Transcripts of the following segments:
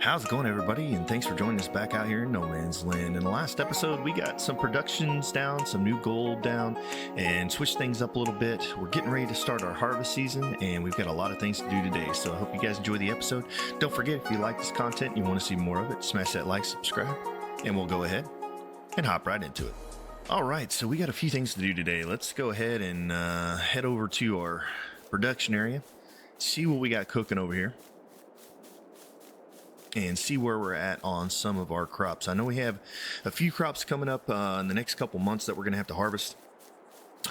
How's it going, everybody? And thanks for joining us back out here in No Man's Land. In the last episode, we got some productions down, some new gold down, and switched things up a little bit. We're getting ready to start our harvest season, and we've got a lot of things to do today. So I hope you guys enjoy the episode. Don't forget, if you like this content and you want to see more of it, smash that like, subscribe, and we'll go ahead and hop right into it. All right, so we got a few things to do today. Let's go ahead and head over to our production area, see what we got cooking over here, and see where we're at on some of our crops. I know we have a few crops coming up in the next couple months that we're going to have to harvest,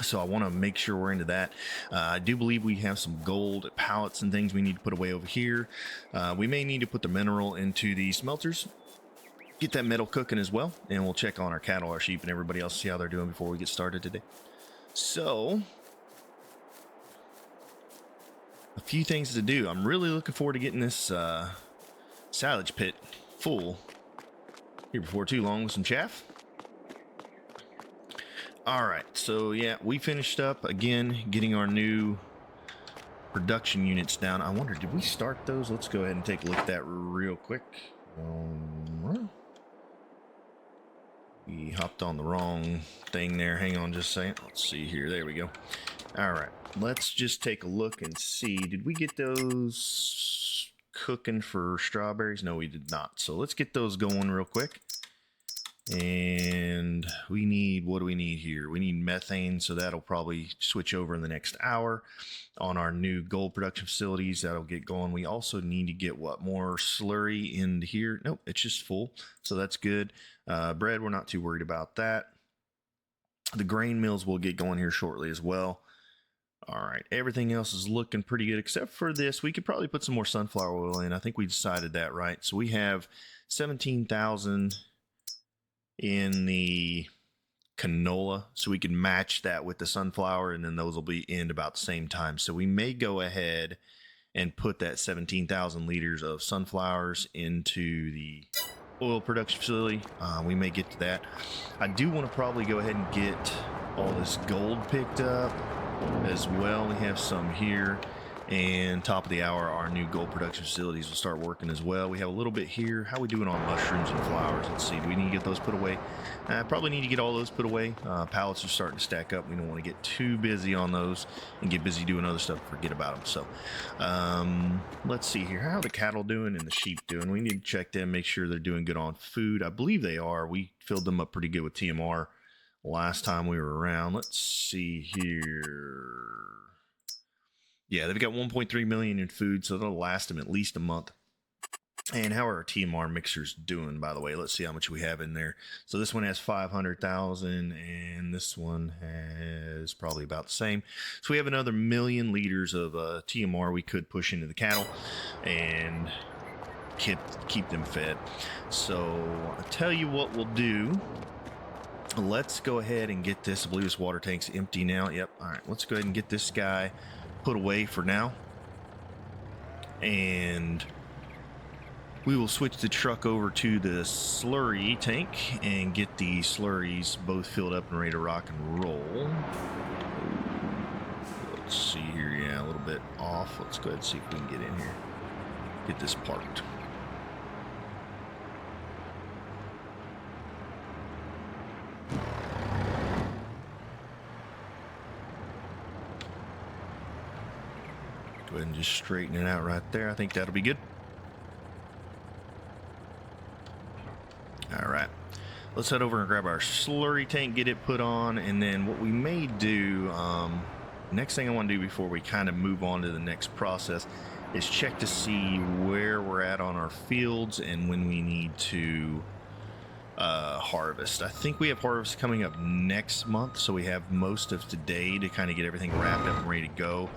so I want to make sure we're into that. I do believe we have some gold pallets and things we need to put away over here. We may need to put the mineral into the smelters, get that metal cooking as well, and we'll check on our cattle, our sheep, and everybody else, see how they're doing before we get started today. So, a few things to do. I'm really looking forward to getting this silage pit full here before too long with some chaff. All right, so yeah, we finished up again getting our new production units down. I wonder, did we start those? Let's go ahead and take a look at that real quick. We hopped on the wrong thing there. Hang on just a second. Let's see here. There we go. All right, let's just take a look and see. Did we get those cooking for strawberries? No, we did not. So let's get those going real quick. And we need, what do we need here? We need methane, so that'll probably switch over in the next hour on our new gold production facilities. That'll get going. We also need to get more slurry into here. Nope, it's just full, so that's good. Bread, we're not too worried about that. The grain mills will get going here shortly as well. All right, everything else is looking pretty good except for this. We could probably put some more sunflower oil in. I think we decided that, right? So we have 17,000 in the canola, so we can match that with the sunflower, and then those will be in about the same time. So we may go ahead and put that 17,000 liters of sunflowers into the oil production facility. We may get to that. I do want to probably go ahead and get all this gold picked up as well. We have some here, and top of the hour, our new gold production facilities will start working as well. We have a little bit here. How are we doing on mushrooms and flowers? Let's see. Do we need to get those put away? Probably need to get all those put away. Pallets are starting to stack up. We don't want to get too busy on those and get busy doing other stuff and forget about them. So let's see here. How are the cattle doing and the sheep doing? We need to check them, make sure they're doing good on food. I believe they are. We filled them up pretty good with TMR last time we were around. Let's see here. Yeah, they've got 1.3 million in food, so that'll last them at least a month. And how are our TMR mixers doing, by the way? Let's see how much we have in there. So this one has 500,000, and this one has probably about the same. So we have another 1 million liters of TMR we could push into the cattle and keep them fed. So I'll tell you what we'll do. Let's go ahead and get this. I believe this water tank's empty now. Yep. All right, let's go ahead and get this guy put away for now, and we will switch the truck over to the slurry tank and get the slurries both filled up and ready to rock and roll. Let's see here. Yeah, a little bit off. Let's go ahead and see if we can get in here, get this parked. Go ahead and just straighten it out right there. I think that'll be good. All right, let's head over and grab our slurry tank, get it put on, and then what we may do, next thing I want to do before we kind of move on to the next process is check to see where we're at on our fields and when we need to harvest. I think we have harvest coming up next month, so we have most of today to kind of get everything wrapped up and ready to go,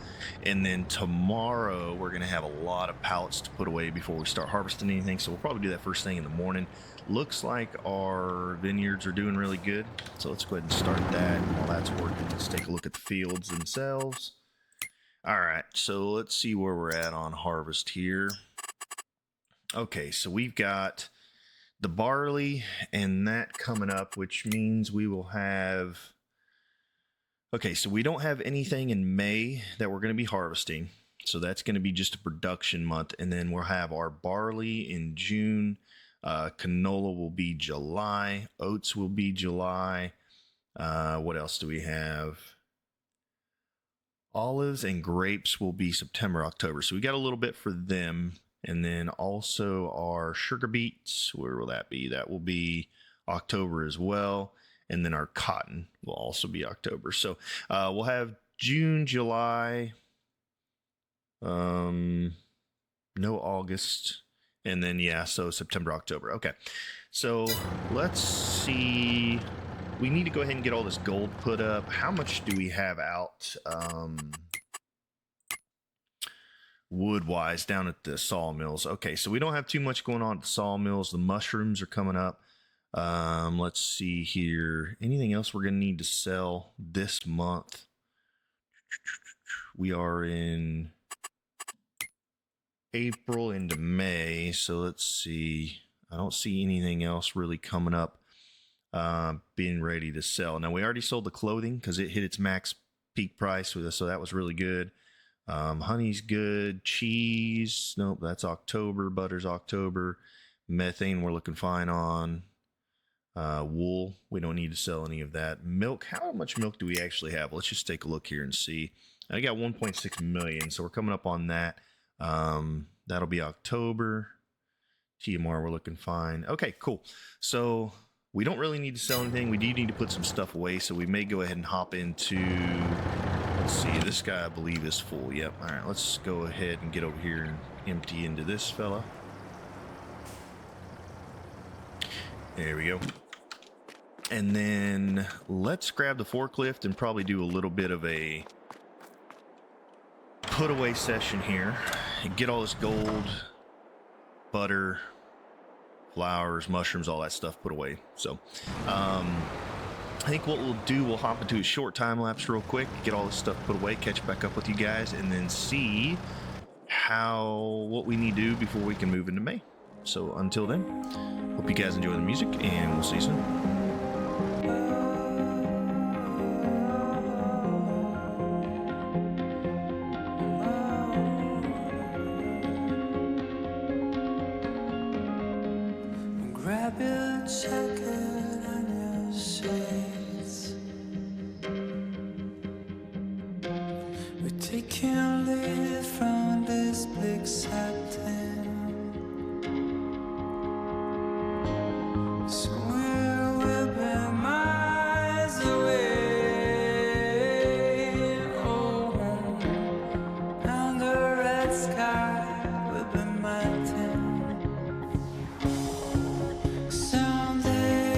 and then tomorrow we're going to have a lot of pallets to put away before we start harvesting anything, so we'll probably do that first thing in the morning. Looks like our vineyards are doing really good, so let's go ahead and start that. While that's working, let's take a look at the fields themselves. All right, so let's see where we're at on harvest here. Okay, so we've got the barley and that coming up, which means we will have, okay, so we don't have anything in May that we're going to be harvesting. So that's going to be just a production month. And then we'll have our barley in June. Canola will be July. Oats will be July. What else do we have? Olives and grapes will be September, October. So we got a little bit for them. And then also our sugar beets, where will that be? That will be October as well. And then our cotton will also be October. So we'll have June, July, no August, and then so September, October. Okay, so let's see. We need to go ahead and get all this gold put up. How much do we have out wood wise down at the sawmills? Okay, so we don't have too much going on at the sawmills. The mushrooms are coming up. Let's see here. Anything else we're gonna need to sell this month? We are in April into May, so let's see. I don't see anything else really coming up being ready to sell. Now, we already sold the clothing because it hit its max peak price with us, so that was really good. Honey's good. Cheese, nope, that's October. Butter's October. Methane we're looking fine on. Wool, we don't need to sell any of that. Milk, how much milk do we actually have? Let's just take a look here and see. I got 1.6 million, so we're coming up on that. That'll be October. TMR, we're looking fine. Okay, cool. So we don't really need to sell anything. We do need to put some stuff away, so we may go ahead and hop into, let's see, this guy I believe is full. Yep. All right, let's go ahead and get over here and empty into this fella. There we go. And then let's grab the forklift and probably do a little bit of a put away session here and get all this gold, butter, flowers, mushrooms, all that stuff put away. So I think what we'll do, we'll hop into a short time lapse real quick, get all this stuff put away, catch back up with you guys, and then see what we need to do before we can move into May. So until then, hope you guys enjoy the music, and we'll see you soon. Grab your jacket and your shades. We're taking leave from this bleak satin. Somewhere we've been miles away. Oh, down the red sky we've been melting. Someday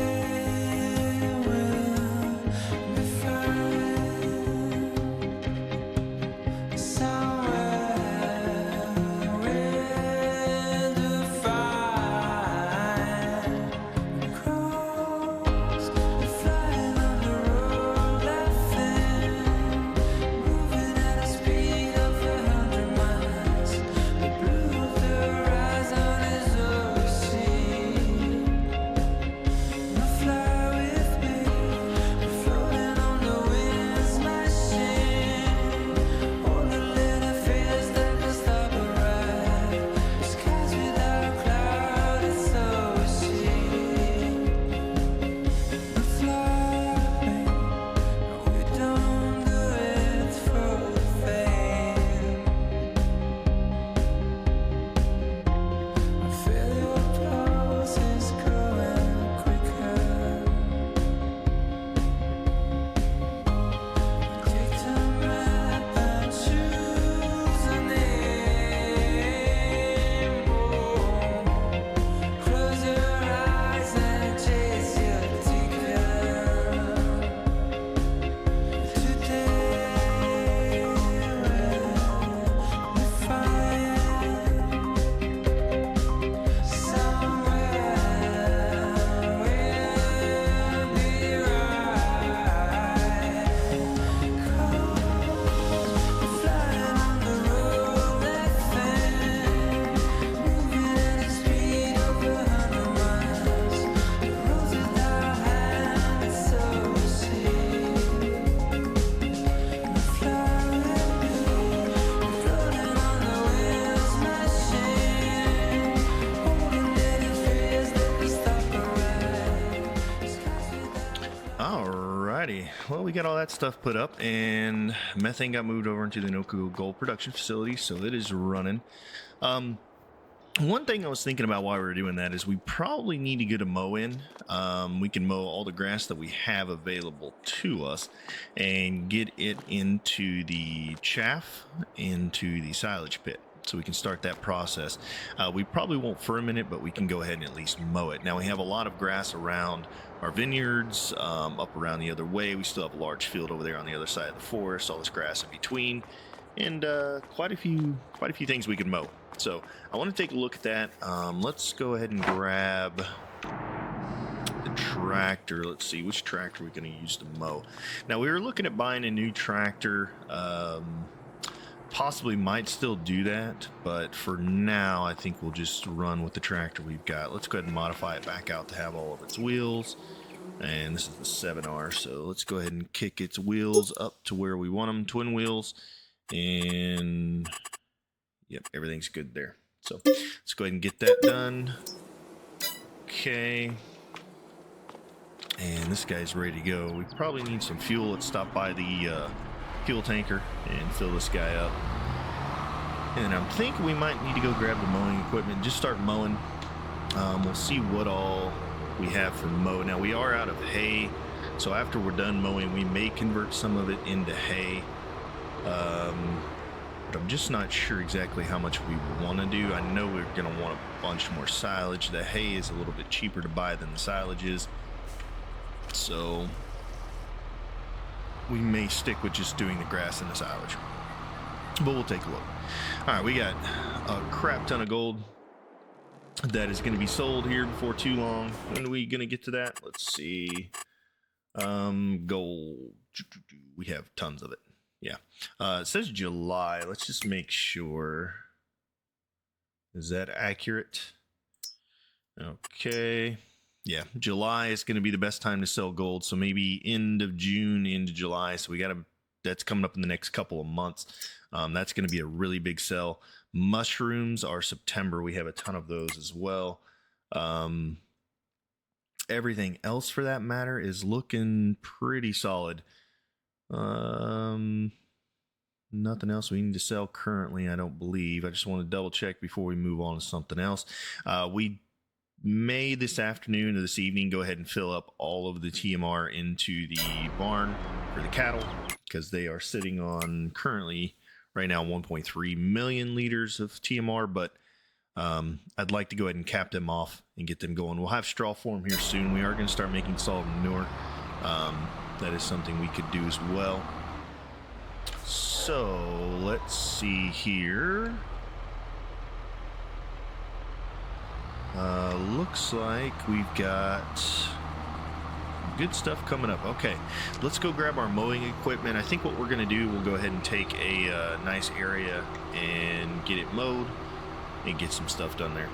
well, we got all that stuff put up, and methane got moved over into the Noku gold production facility, so it is running. One thing I was thinking about while we were doing that is we probably need to get a mow in. We can mow all the grass that we have available to us and get it into the chaff, into the silage pit, so we can start that process. We probably won't for a minute, but we can go ahead and at least mow it. Now, we have a lot of grass around our vineyards, up around the other way. We still have a large field over there on the other side of the forest, all this grass in between, and quite a few things we can mow. So I want to take a look at that. Let's go ahead and grab the tractor. Let's see, which tractor we're going to use to mow. Now, we were looking at buying a new tractor. Possibly might still do that, but for now, I think we'll just run with the tractor we've got. Let's go ahead and modify it back out to have all of its wheels. And this is the 7R, so let's go ahead and kick its wheels up to where we want them, twin wheels. And yep, everything's good there. So let's go ahead and get that done. Okay. And this guy's ready to go. We probably need some fuel. Let's stop by the fuel tanker and fill this guy up. And I'm thinking we might need to go grab the mowing equipment, just start mowing. We'll see what all we have for mow. Now, we are out of hay, so after we're done mowing, we may convert some of it into hay. But I'm just not sure exactly how much we want to do. I know we're going to want a bunch more silage. The hay is a little bit cheaper to buy than the silage is, so we may stick with just doing the grass and the silage, but we'll take a look. All right, we got a crap ton of gold that is going to be sold here before too long. When are we going to get to that? Let's see. Gold. We have tons of it. Yeah. It says July. Let's just make sure. Is that accurate? Okay. Yeah, July is going to be the best time to sell gold. So maybe end of June into July. So we got to, that's coming up in the next couple of months. That's going to be a really big sell. Mushrooms are September. We have a ton of those as well. Everything else for that matter is looking pretty solid. Nothing else we need to sell currently, I don't believe. I just want to double check before we move on to something else. We may this afternoon or this evening go ahead and fill up all of the TMR into the barn for the cattle, because they are sitting on currently right now 1.3 million liters of TMR, but I'd like to go ahead and cap them off and get them going. We'll have straw form here soon. We are going to start making solid manure. That is something we could do as well. So let's see here. Looks like we've got good stuff coming up. Okay, let's go grab our mowing equipment. I think what we're going to do, we'll go ahead and take a nice area and get it mowed and get some stuff done there.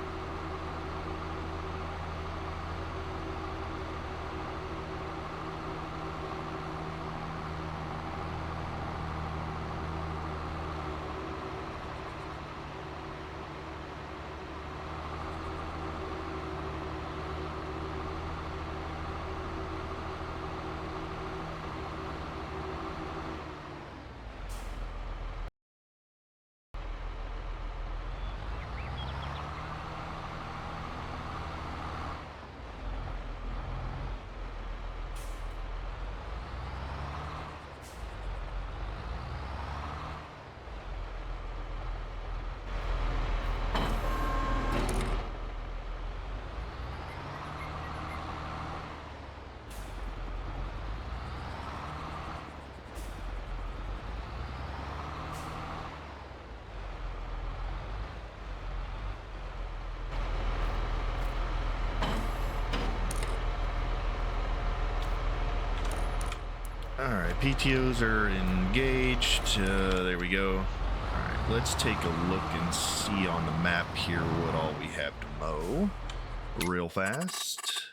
Alright, PTOs are engaged. There we go. Alright, let's take a look and see on the map here what all we have to mow real fast.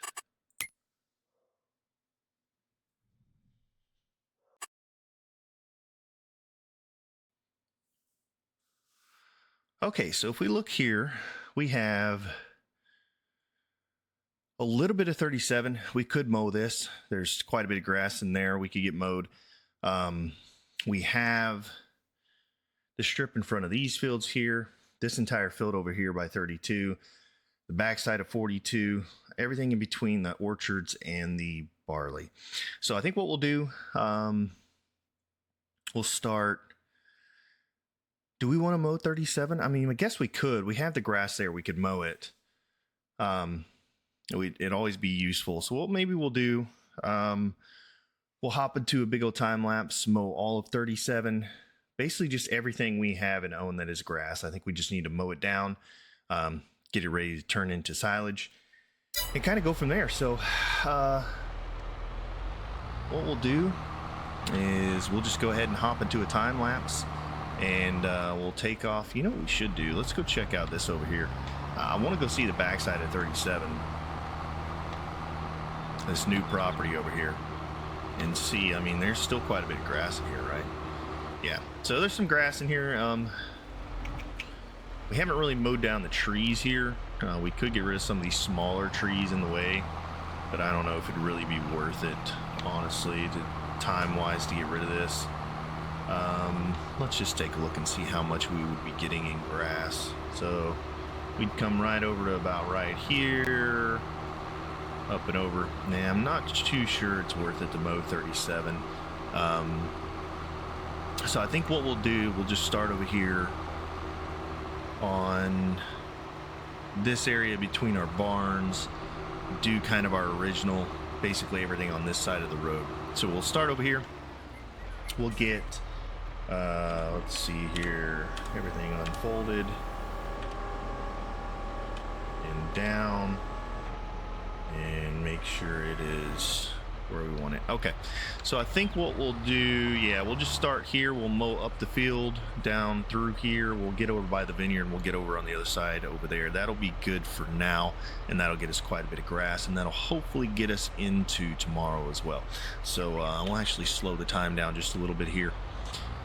Okay, so if we look here, we have A little bit of 37. We could mow this. There's quite a bit of grass in there. We could get mowed. We have the strip in front of these fields here. This entire field over here by 32. The backside of 42. Everything in between the orchards and the barley. So I think what we'll do, we'll start. Do we want to mow 37? I mean, I guess we could. We have the grass there. We could mow it. It'd always be useful. So what maybe we'll do, we'll hop into a big old time lapse, mow all of 37. Basically just everything we have and own that is grass. I think we just need to mow it down, get it ready to turn into silage, and kind of go from there. So what we'll do is we'll just go ahead and hop into a time lapse, and we'll take off. You know what we should do? Let's go check out this over here. I want to go see the backside of 37, this new property over here, and see. I mean, there's still quite a bit of grass in here, right? Yeah, so there's some grass in here. We haven't really mowed down the trees here. We could get rid of some of these smaller trees in the way, but I don't know if it'd really be worth it, honestly, time-wise, to get rid of this. Let's just take a look and see how much we would be getting in grass. So we'd come right over to about right here, up and over. Nah, I'm not too sure it's worth it to mow 37. So I think what we'll do, we'll just start over here on this area between our barns, do kind of our original, basically everything on this side of the road. So we'll start over here. We'll get, let's see here, everything unfolded and down, and make sure it is where we want it. Okay, so I think what we'll do, yeah, we'll just start here. We'll mow up the field down through here. We'll get over by the vineyard, and we'll get over on the other side over there. That'll be good for now, and that'll get us quite a bit of grass, and that'll hopefully get us into tomorrow as well. So we'll actually slow the time down just a little bit here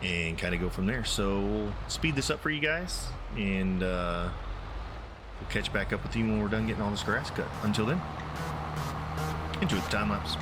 and kind of go from there. So we'll speed this up for you guys, and we'll catch back up with you when we're done getting all this grass cut. Until then, enjoy the time lapse.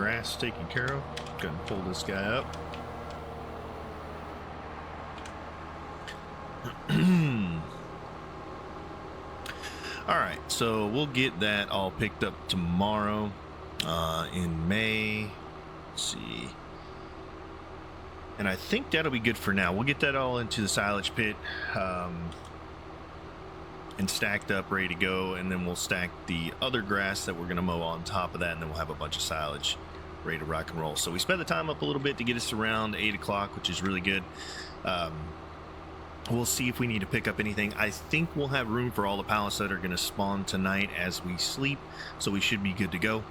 grass taken care of. Go ahead and pull this guy up. All right, so we'll get that all picked up tomorrow in May. Let's see. And I think that'll be good for now. We'll get that all into the silage pit and stacked up, ready to go. And then we'll stack the other grass that we're going to mow on top of that. And then we'll have a bunch of silage ready to rock and roll. So we sped the time up a little bit to get us around 8 o'clock, which is really good. We'll see if we need to pick up anything. I think we'll have room for all the pallets that are going to spawn tonight as we sleep. So we should be good to go.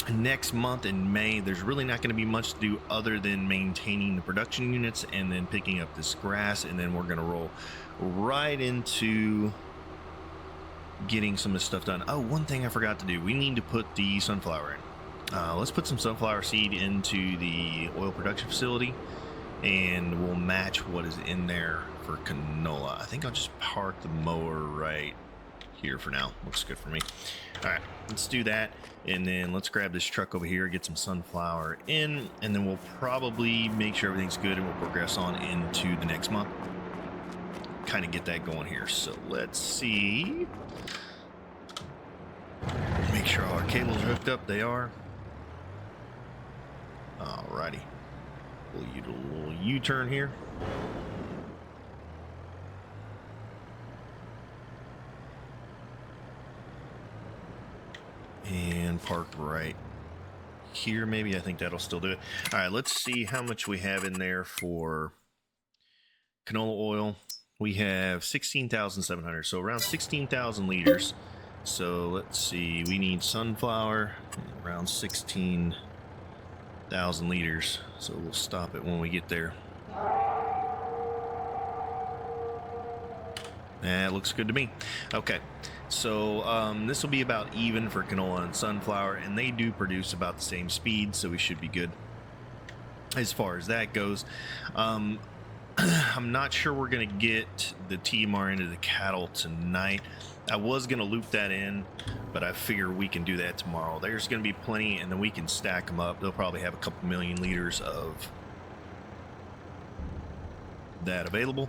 Next month in May, there's really not going to be much to do other than maintaining the production units and then picking up this grass, and then we're going to roll right into getting some of this stuff done. Oh, one thing I forgot to do, we need to put the sunflower in. Let's put some sunflower seed into the oil production facility, and we'll match what is in there for canola. I think I'll just park the mower right here for now. Looks good for me. All right, let's do that, and then let's grab this truck over here, get some sunflower in, and then we'll probably make sure everything's good, and we'll progress on into the next month. Kind of get that going here. So let's see. Make sure all our cables are hooked up. They are. Alrighty. We'll use a little U-turn here. And park right here, maybe. I think that'll still do it. All right, let's see how much we have in there for canola oil. We have 16,700, so around 16,000 liters. So let's see, we need sunflower, around 16,000 liters. So we'll stop it when we get there. That looks good to me. Okay, so this will be about even for canola and sunflower, and they do produce about the same speed, so we should be good as far as that goes. I'm not sure we're going to get the TMR into the cattle tonight. I was going to loop that in, but I figure we can do that tomorrow. There's going to be plenty, and then we can stack them up. They'll probably have a couple million liters of that available.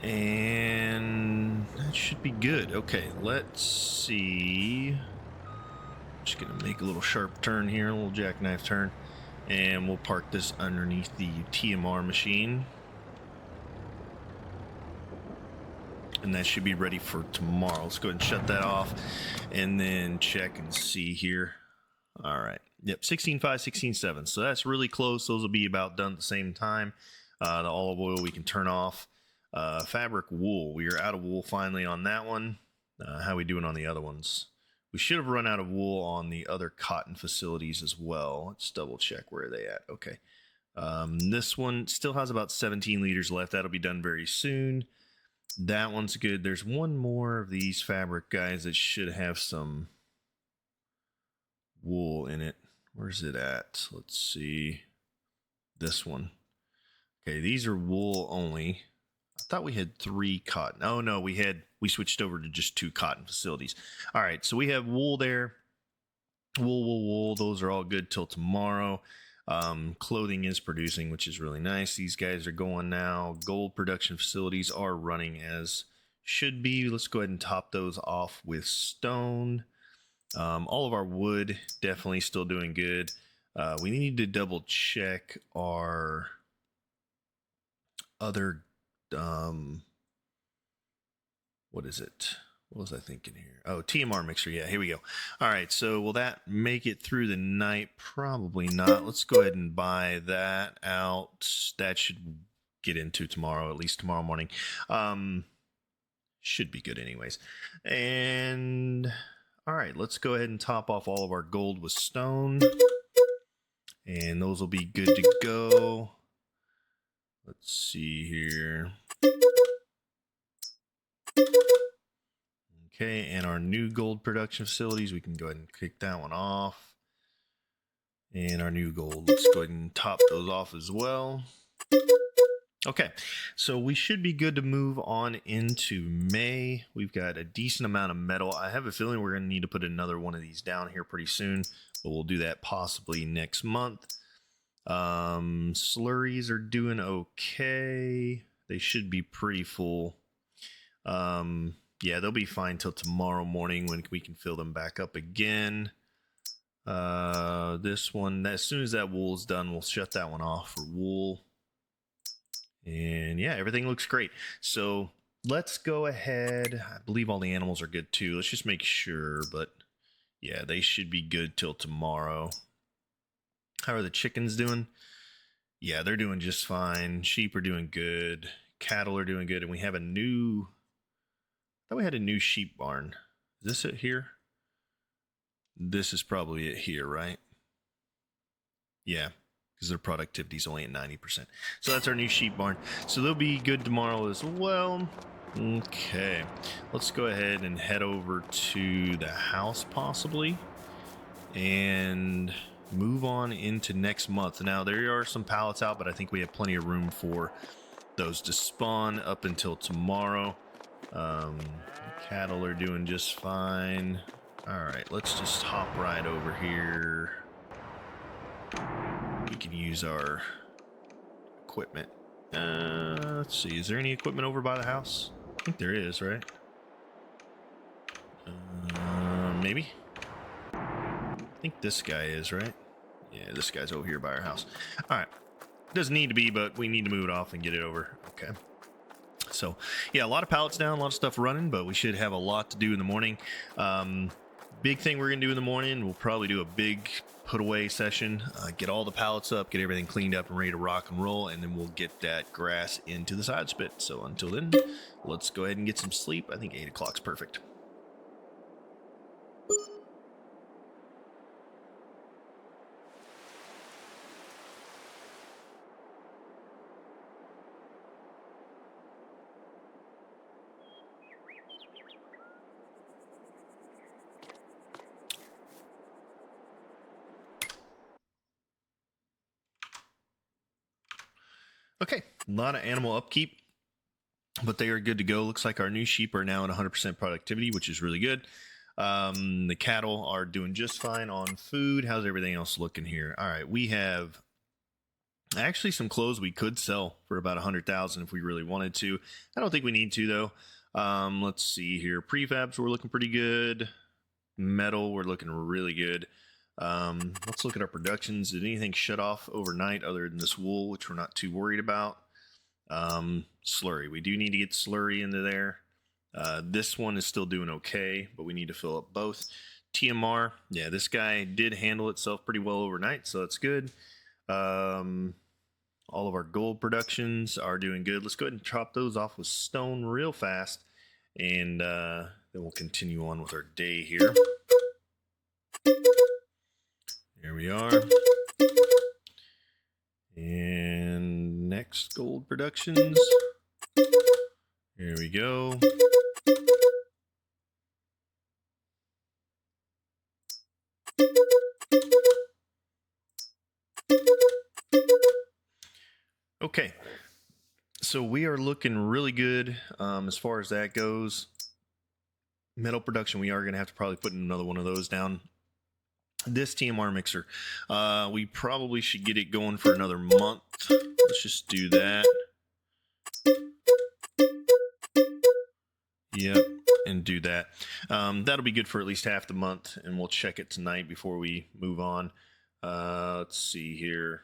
And that should be good. Okay, let's see. Just gonna make a little sharp turn here, a little jackknife turn, and we'll park this underneath the TMR machine. And that should be ready for tomorrow. Let's go ahead and shut that off and then check and see here. All right. Yep, 16.5, 16.7. So that's really close. Those will be about done at the same time. The olive oil we can turn off. Fabric wool, we are out of wool finally on that one. How we doing on the other ones? We should have run out of wool on the other cotton facilities as well. Let's double check where are they at. Okay, this one still has about 17 liters left. That'll be done very soon. That one's good. There's one more of these fabric guys that should have some wool in it. Where's it at? Let's see. This one. Okay, these are wool only. I thought we had 3 cotton. Oh no, we switched over to just 2 cotton facilities. All right, so we have wool there. Wool. Those are all good till tomorrow. Clothing is producing, which is really nice. These guys are going now. Gold production facilities are running as should be. Let's go ahead and top those off with stone. All of our wood definitely still doing good. We need to double check our other what is it? What was I thinking here? Oh, TMR mixer. Yeah, here we go. All right, so will that make it through the night? Probably not. Let's go ahead and buy that out. That should get into tomorrow, at least tomorrow morning. Should be good anyways. And all right, let's go ahead and top off all of our gold with stone. And those will be good to go. Let's see here. Okay, and our new gold production facilities, we can go ahead and kick that one off. And our new gold, let's go ahead and top those off as well. Okay, so we should be good to move on into May. We've got a decent amount of metal. I have a feeling we're going to need to put another one of these down here pretty soon. but we'll do that possibly next month. Slurries are doing okay. They should be pretty full. Yeah, they'll be fine till tomorrow morning when we can fill them back up again. This one, as soon as that wool is done, we'll shut that one off for wool. And yeah, everything looks great. So let's go ahead. I believe all the animals are good too. Let's just make sure, but yeah, they should be good till tomorrow. How are the chickens doing? Yeah, they're doing just fine. Sheep are doing good. Cattle are doing good. And we have a new, I thought we had a new sheep barn. Is this it here? This is probably it here, right? Yeah, because their productivity is only at 90%. So that's our new sheep barn. So they'll be good tomorrow as well. Okay, let's go ahead and head over to the house possibly and move on into next month. Now there are some pallets out, but I think we have plenty of room for those to spawn up until tomorrow. Cattle are doing just fine. All right, let's just hop right over here. We can use our equipment. Let's see, is there any equipment over by the house? I think there is, right? Maybe? I think this guy is, right? Yeah, this guy's over here by our house. All right. Doesn't need to be, but we need to move it off and get it over. Okay. So, yeah, a lot of pallets down, a lot of stuff running, but we should have a lot to do in the morning. Big thing we're going to do in the morning, we'll probably do a big put away session, get all the pallets up, get everything cleaned up and ready to rock and roll, and then we'll get that grass into the side spit. So until then, let's go ahead and get some sleep. I think 8 o'clock's perfect. Okay, a lot of animal upkeep, but they are good to go. Looks like our new sheep are now at 100% productivity, which is really good. The cattle are doing just fine on food. How's everything else looking here? All right, we have actually some clothes we could sell for about 100,000 if we really wanted to. I don't think we need to though. Let's see here. Prefabs, we're looking pretty good. Metal, we're looking really good. Let's look at our productions. Did anything shut off overnight other than this wool, which we're not too worried about? Slurry, we do need to get slurry into there. This one is still doing okay, but we need to fill up both. TMR, yeah, this guy did handle itself pretty well overnight, so that's good. All of our gold productions are doing good. Let's go ahead and chop those off with stone real fast, and then we'll continue on with our day here. Here we are. And next gold productions. Here we go. Okay. So we are looking really good as far as that goes. Metal production, we are going to have to probably put another one of those down. This TMR mixer, we probably should get it going for another month. Let's just do that. Yep, and do that. That'll be good for at least half the month, and we'll check it tonight before we move on. Let's see here.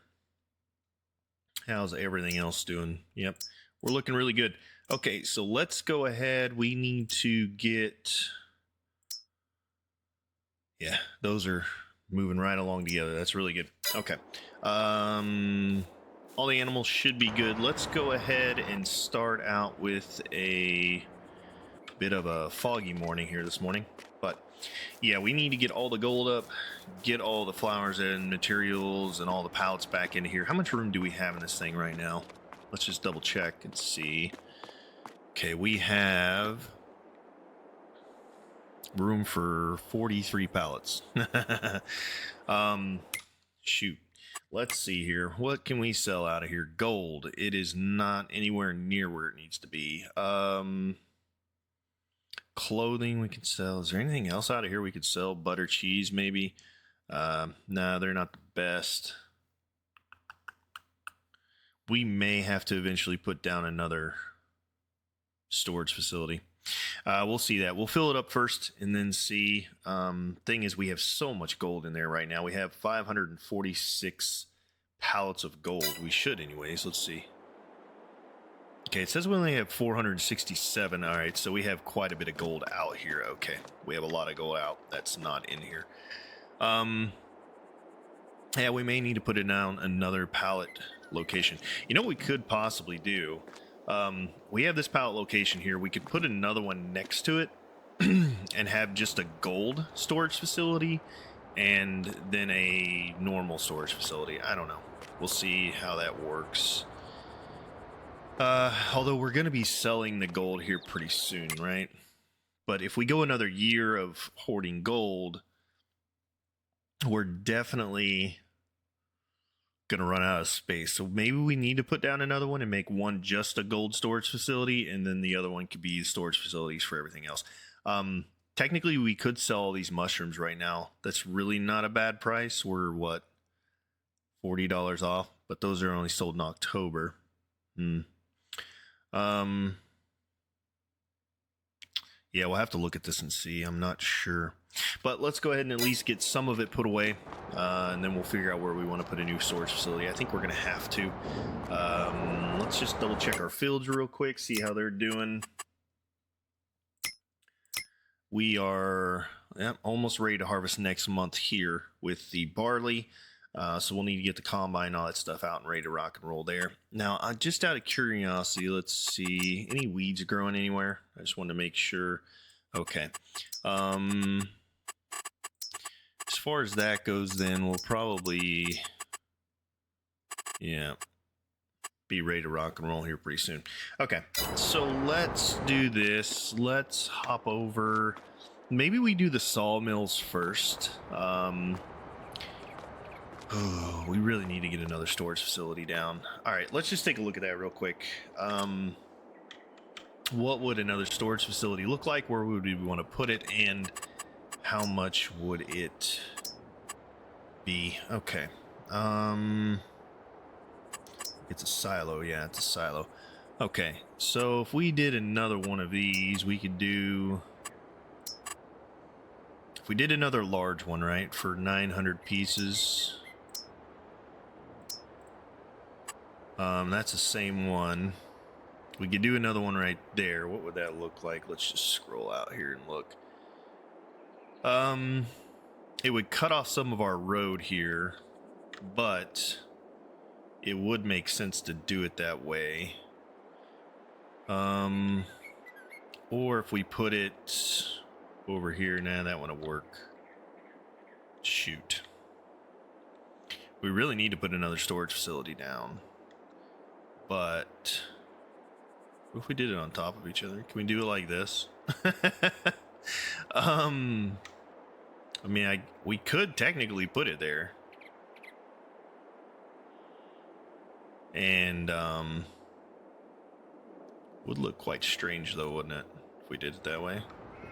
How's everything else doing? Yep, we're looking really good. Okay, so let's go ahead. We need to get... Yeah, those are moving right along together. That's really good. Okay. All the animals should be good. Let's go ahead and start out with a bit of a foggy morning here this morning. But yeah, we need to get all the gold up, get all the flowers and materials and all the pallets back into here. How much room do we have in this thing right now? Let's just double check and see. Okay, we have room for 43 pallets. Shoot. Let's see here. What can we sell out of here? Gold. It is not anywhere near where it needs to be. Clothing we can sell. Is there anything else out of here we could sell? Butter, cheese, maybe. No, they're not the best. We may have to eventually put down another storage facility. We'll see that. We'll fill it up first and then see. Thing is, we have so much gold in there right now. We have 546 pallets of gold. We should anyways. Let's see. Okay, it says we only have 467. All right, so we have quite a bit of gold out here. Okay, we have a lot of gold out. That's not in here. Yeah, we may need to put it down another pallet location. You know what we could possibly do? We have this pallet location here. We could put another one next to it and have just a gold storage facility and then a normal storage facility. I don't know. We'll see how that works. Although we're going to be selling the gold here pretty soon, right? But if we go another year of hoarding gold, we're definitely going to run out of space. So maybe we need to put down another one and make one just a gold storage facility, and then the other one could be storage facilities for everything else. Technically, we could sell all these mushrooms right now. That's really not a bad price. We're, what, $40 off? But those are only sold in October. Yeah, we'll have to look at this and see. I'm not sure. But let's go ahead and at least get some of it put away, and then we'll figure out where we want to put a new storage facility. I think we're going to have to. Let's just double check our fields real quick, see how they're doing. We are almost ready to harvest next month here with the barley. So we'll need to get the combine and all that stuff out and ready to rock and roll there. Now, just out of curiosity, let's see. Any weeds growing anywhere? I just wanted to make sure. Okay. As far as that goes, then we'll probably, be ready to rock and roll here pretty soon. Okay, so let's do this. Let's hop over. Maybe we do the sawmills first. Oh, we really need to get another storage facility down. All right, let's just take a look at that real quick. What would another storage facility look like? Where would we want to put it? And how much would it be? Okay. It's a silo. Yeah, it's a silo. Okay, so if we did another one of these, we could do... If we did another large one, right, for 900 pieces... that's the same one. We could do another one right there. What would that look like? Let's just scroll out here and look. It would cut off some of our road here, but it would make sense to do it that way. Or if we put it over here, nah, that one will work. Shoot. We really need to put another storage facility down. But what if we did it on top of each other? Can we do it like this? I mean, we could technically put it there. And would look quite strange though, wouldn't it? If we did it that way.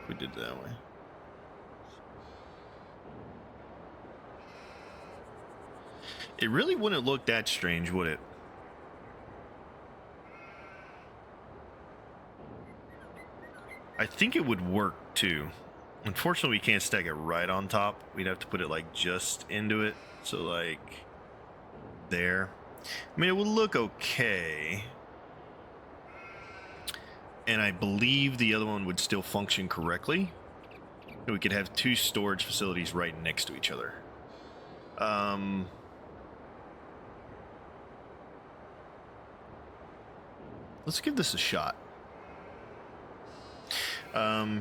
If we did it that way. It really wouldn't look that strange, would it? I think it would work too. Unfortunately, we can't stack it right on top. We'd have to put it like just into it. So like there. I mean, it would look okay. And I believe the other one would still function correctly. And we could have two storage facilities right next to each other. Let's give this a shot.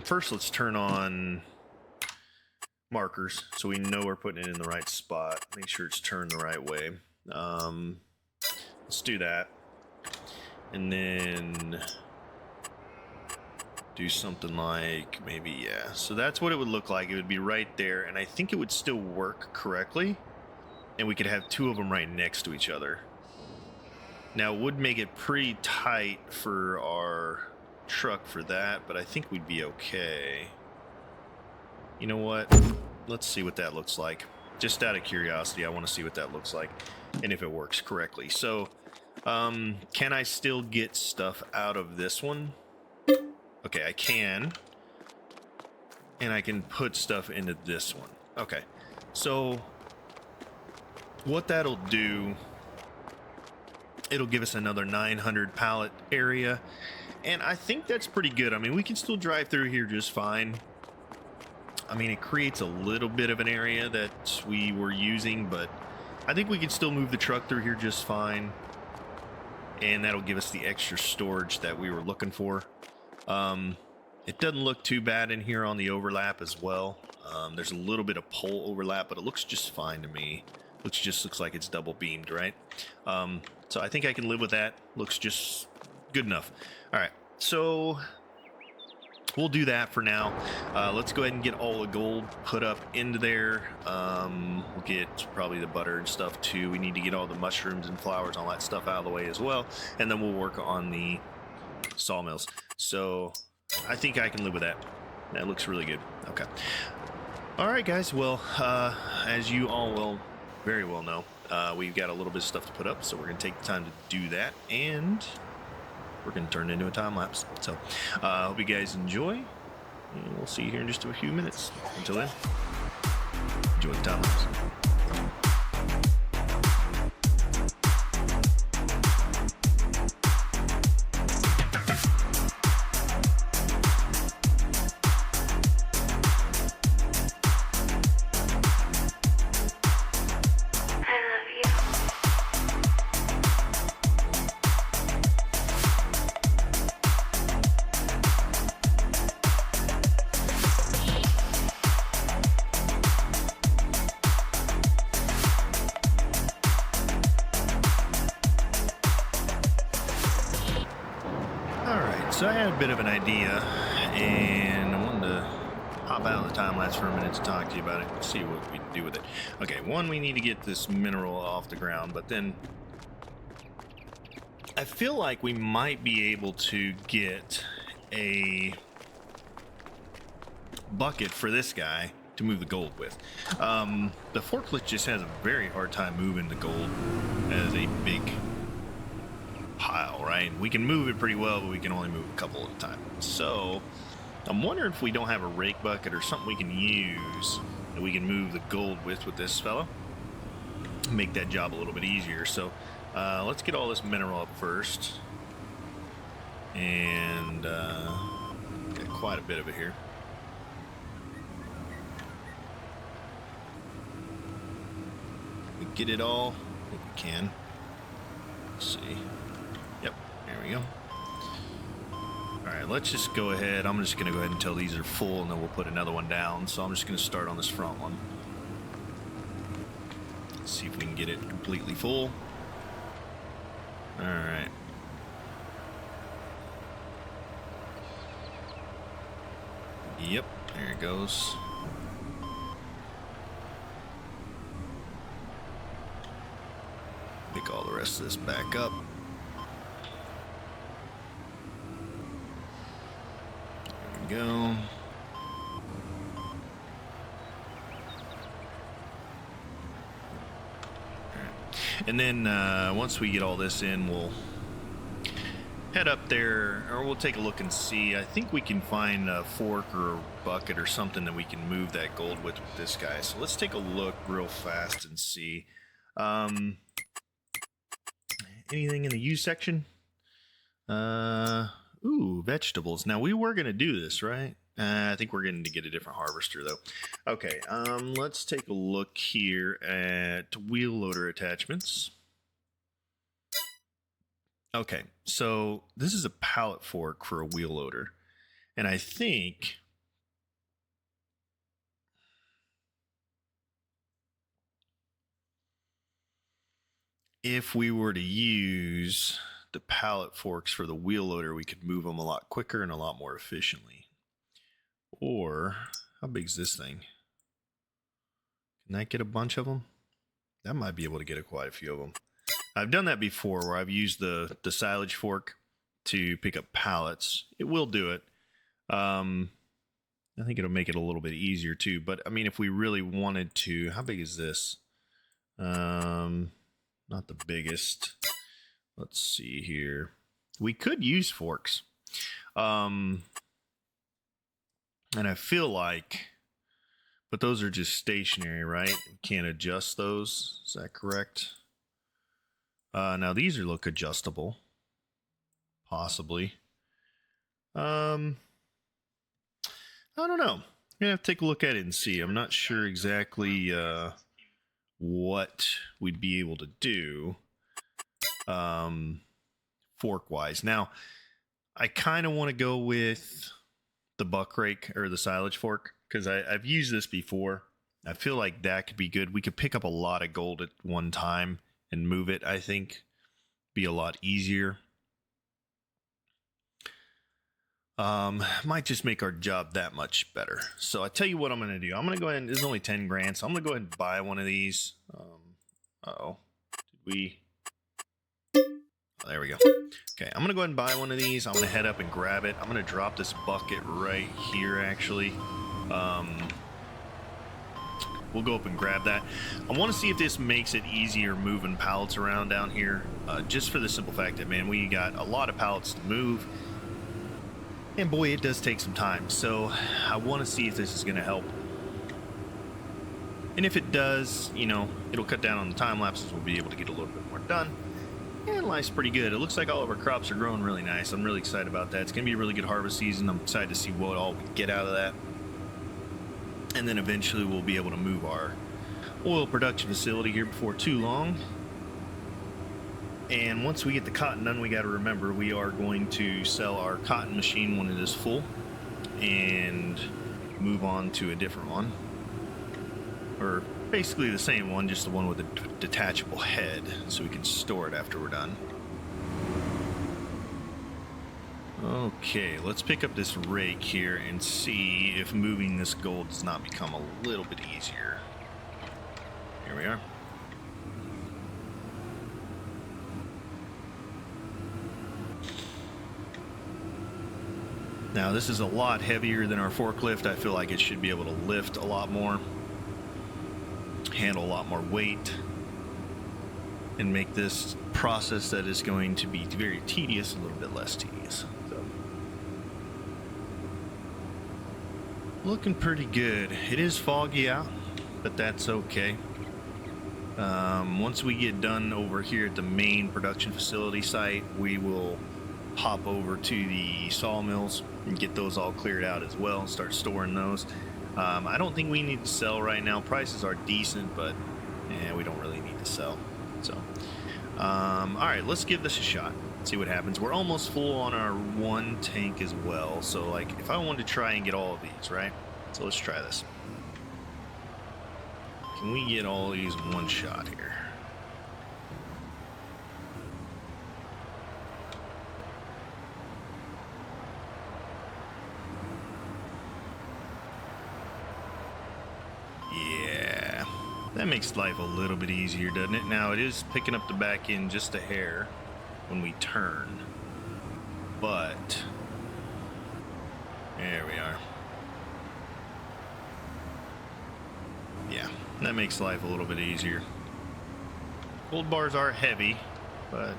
First, let's turn on markers so we know we're putting it in the right spot. Make sure it's turned the right way. Let's do that. And then do something like maybe, yeah. So that's what it would look like. It would be right there, and I think it would still work correctly. And we could have two of them right next to each other. Now, it would make it pretty tight for our truck for that, but I think we'd be okay. You know what? Let's see what that looks like. Just out of curiosity, I want to see what that looks like and if it works correctly. So, can I still get stuff out of this one? Okay, I can. And I can put stuff into this one. Okay, so what that'll do, it'll give us another 900 pallet area. And I think that's pretty good. I mean, we can still drive through here just fine. I mean, it creates a little bit of an area that we were using, but I think we can still move the truck through here just fine. And that'll give us the extra storage that we were looking for. It doesn't look too bad in here on the overlap as well. There's a little bit of pole overlap, but it looks just fine to me. Looks like it's double beamed, right? So I think I can live with that. Looks just good enough. All right, so we'll do that for now. Let's go ahead and get all the gold put up into there. We'll get probably the butter and stuff too. We need to get all the mushrooms and flowers, all that stuff out of the way as well. And then we'll work on the sawmills. So I think I can live with that. That looks really good. Okay. All right, guys. Well, as you all will very well know, we've got a little bit of stuff to put up. So we're going to take the time to do that. And we're going to turn it into a time lapse. So I hope you guys enjoy. And we'll see you here in just a few minutes. Until then, enjoy the time lapse. So I had a bit of an idea, and I wanted to hop out of the time lapse for a minute to talk to you about it and see what we can do with it. Okay, one, we need to get this mineral off the ground, but then I feel like we might be able to get a bucket for this guy to move the gold with. The forklift just has a very hard time moving the gold as a big pile, right? We can move it pretty well, but we can only move a couple at a time. So I'm wondering if we don't have a rake bucket or something we can use that we can move the gold with this fella. Make that job a little bit easier. So let's get all this mineral up first. And got quite a bit of it here. We get it all. I think we can. Let's see. Yep, there we go. Alright, let's just go ahead. I'm just going to go ahead and tell these are full, and then we'll put another one down. So I'm just going to start on this front one. Let's see if we can get it completely full. Alright. Yep, there it goes. Pick all the rest of this back up. There we go. And then once we get all this in, we'll head up there, or we'll take a look and see. I think we can find a fork or a bucket or something that we can move that gold with this guy. So let's take a look real fast and see. Anything in the U section? Ooh, vegetables. Now, we were going to do this, right? I think we're going to get a different harvester, though. Okay, let's take a look here at wheel loader attachments. Okay, so this is a pallet fork for a wheel loader. And I think if we were to use the pallet forks for the wheel loader, we could move them a lot quicker and a lot more efficiently. Or, how big is this thing? Can that get a bunch of them? That might be able to get quite a few of them. I've done that before where I've used the silage fork to pick up pallets. It will do it. I think it'll make it a little bit easier too. But I mean, if we really wanted to, how big is this? Not the biggest. Let's see here. We could use forks. And I feel like, but those are just stationary, right? We can't adjust those. Is that correct? Now these look adjustable. Possibly. I don't know. I'm gonna have to take a look at it and see. I'm not sure exactly what we'd be able to do fork wise. Now, I kind of want to go with the buck rake or the silage fork because I've used this before. I feel like that could be good. We could pick up a lot of gold at one time and move it. I think be a lot easier. Might just make our job that much better. So I tell you what I'm going to do. I'm going to go ahead and, this is only 10 grand, so I'm going to go ahead and buy one of these. Uh-oh. Did we? Oh, there we go. Okay, I'm going to go ahead and buy one of these. I'm going to head up and grab it. I'm going to drop this bucket right here, actually. We'll go up and grab that. I want to see if this makes it easier moving pallets around down here. Just for the simple fact that, man, we got a lot of pallets to move. And boy, it does take some time. So I want to see if this is going to help. And if it does, you know, it'll cut down on the time lapses. We'll be able to get a little bit more done. And life's pretty good. It looks like all of our crops are growing really nice. I'm really excited about that. It's going to be a really good harvest season. I'm excited to see what all we get out of that. And then eventually we'll be able to move our oil production facility here before too long. And once we get the cotton done, we got to remember we are going to sell our cotton machine when it is full and move on to a different one. Or basically the same one, just the one with a detachable head so we can store it after we're done. Okay, let's pick up this rake here and see if moving this gold does not become a little bit easier. Here we are. Now this is a lot heavier than our forklift. I feel like it should be able to lift a lot more, handle a lot more weight, and make this process that is going to be very tedious a little bit less tedious. So, looking pretty good. It is foggy out, but that's okay. Once we get done over here at the main production facility site, we will hop over to the sawmills and get those all cleared out as well and start storing those. I don't think we need to sell right now. Prices are decent, but we don't really need to sell. So, all right, let's give this a shot. See what happens. We're almost full on our one tank as well. So, like, if I wanted to try and get all of these, right? So let's try this. Can we get all these in one shot here? Yeah, that makes life a little bit easier, doesn't it? Now, it is picking up the back end just a hair when we turn, but there we are. Yeah, that makes life a little bit easier. Gold bars are heavy, but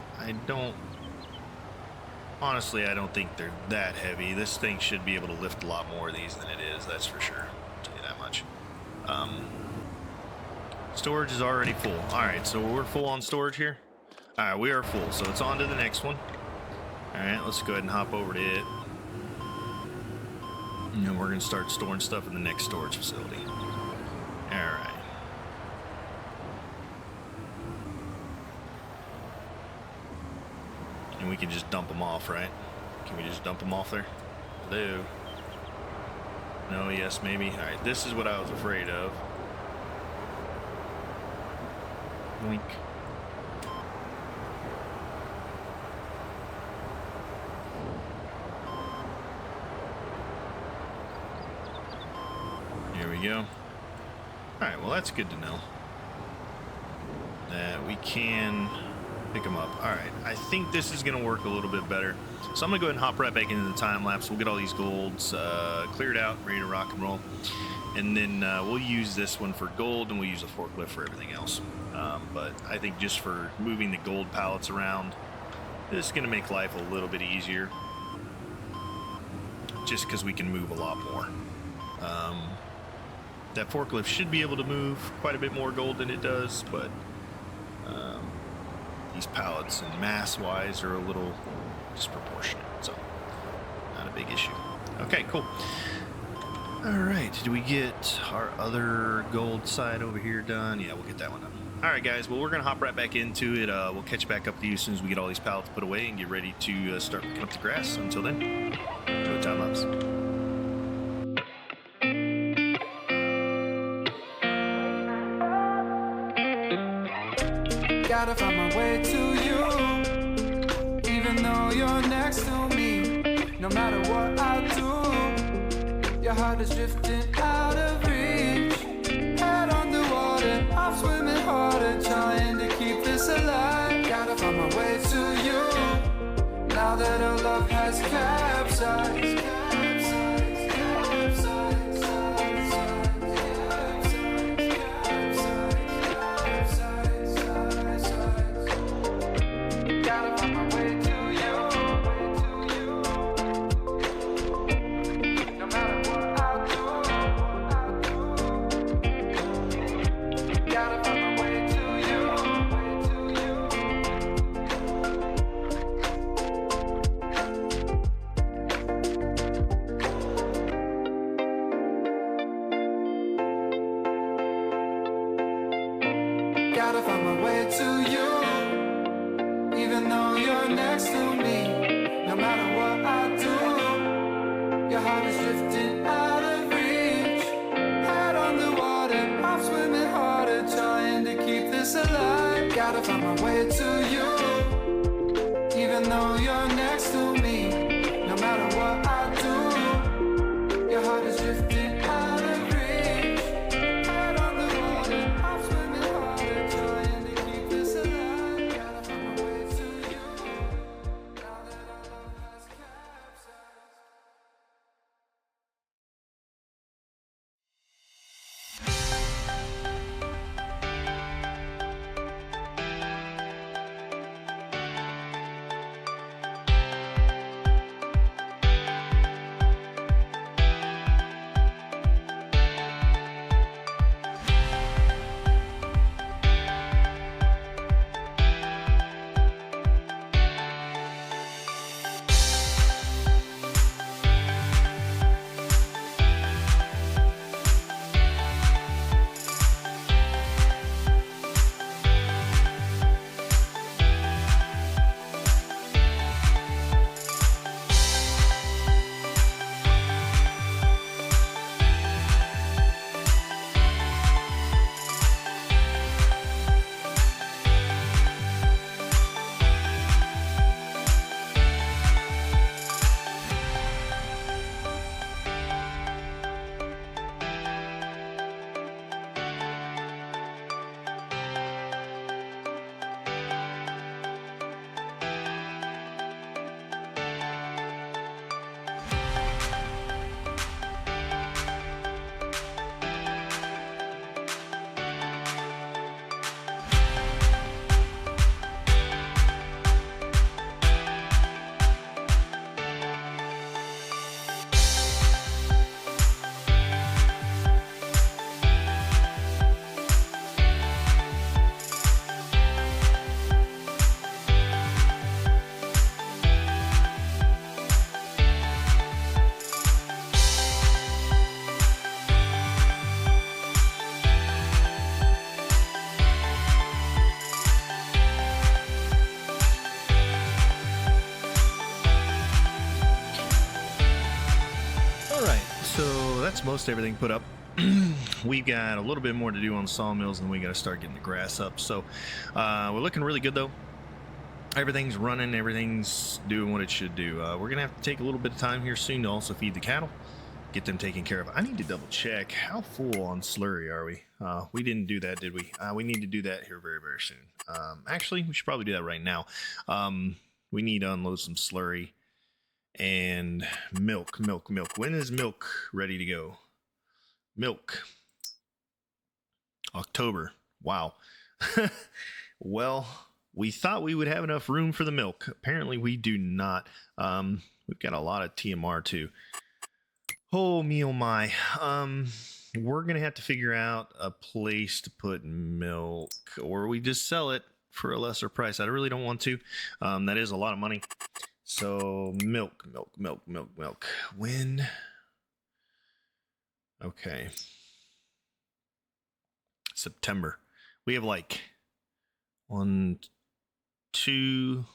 honestly, I don't think they're that heavy. This thing should be able to lift a lot more of these than it is, that's for sure. I'll tell you that much. Storage is already full. All right, so we're full on storage here. All right, we are full, so it's on to the next one. All right, let's go ahead and hop over to it. And then we're gonna start storing stuff in the next storage facility. All right. And we can just dump them off, right? Can we just dump them off there? Hello? No, yes, maybe. All right, this is what I was afraid of. Boink. Here we go. All right, well, that's good to know. That we can pick them up. All right, I think this is gonna work a little bit better. So I'm gonna go ahead and hop right back into the time lapse. We'll get all these golds cleared out, ready to rock and roll. And then we'll use this one for gold, and we'll use a forklift for everything else. But I think just for moving the gold pallets around, this is gonna make life a little bit easier. Just because we can move a lot more. That forklift should be able to move quite a bit more gold than it does, but these pallets and mass-wise are a little disproportionate, so not a big issue. Okay, cool. All right, did we get our other gold side over here done? Yeah, we'll get that one done. All right, guys, well, we're going to hop right back into it. We'll catch back up to you as soon as we get all these pallets put away and get ready to start picking up the grass. Until then, enjoy time lapse. Gotta find my way to you, even though you're next to me. No matter what I do, your heart is drifting out of reach. Head underwater, I'm swimming harder, trying to keep this alive. Gotta find my way to you, now that our love has capsized. Gotta find my way to you, even though you're next to me. No matter what I do, your heart is drifting out of reach. Head on the water, I'm swimming harder, trying to keep this alive. Gotta find my way to you, even though you're next to me. No matter what I do, your heart is drifting out of reach. Head on the water, I'm swimming harder, trying to keep this alive. Gotta find my way to you, now that our love has capsized. That's most everything put up. We've got a little bit more to do on the sawmills, and we got to start getting the grass up. So we're looking really good though. Everything's running, everything's doing what it should do. We're gonna have to take a little bit of time here soon to also feed the cattle. get them taken care of. I need to double check how full on slurry are we. We didn't do that, did we? We need to do that here very, very soon. Actually, we should probably do that right now. We need to unload some slurry and milk. When is milk ready to go? Milk. October. Wow. Well, we thought we would have enough room for the milk. Apparently we do not. We've got a lot of TMR too. Oh me oh my. We're gonna have to figure out a place to put milk, or we just sell it for a lesser price. I really don't want to. That is a lot of money. So milk. When? Okay. September. We have like 1, 2,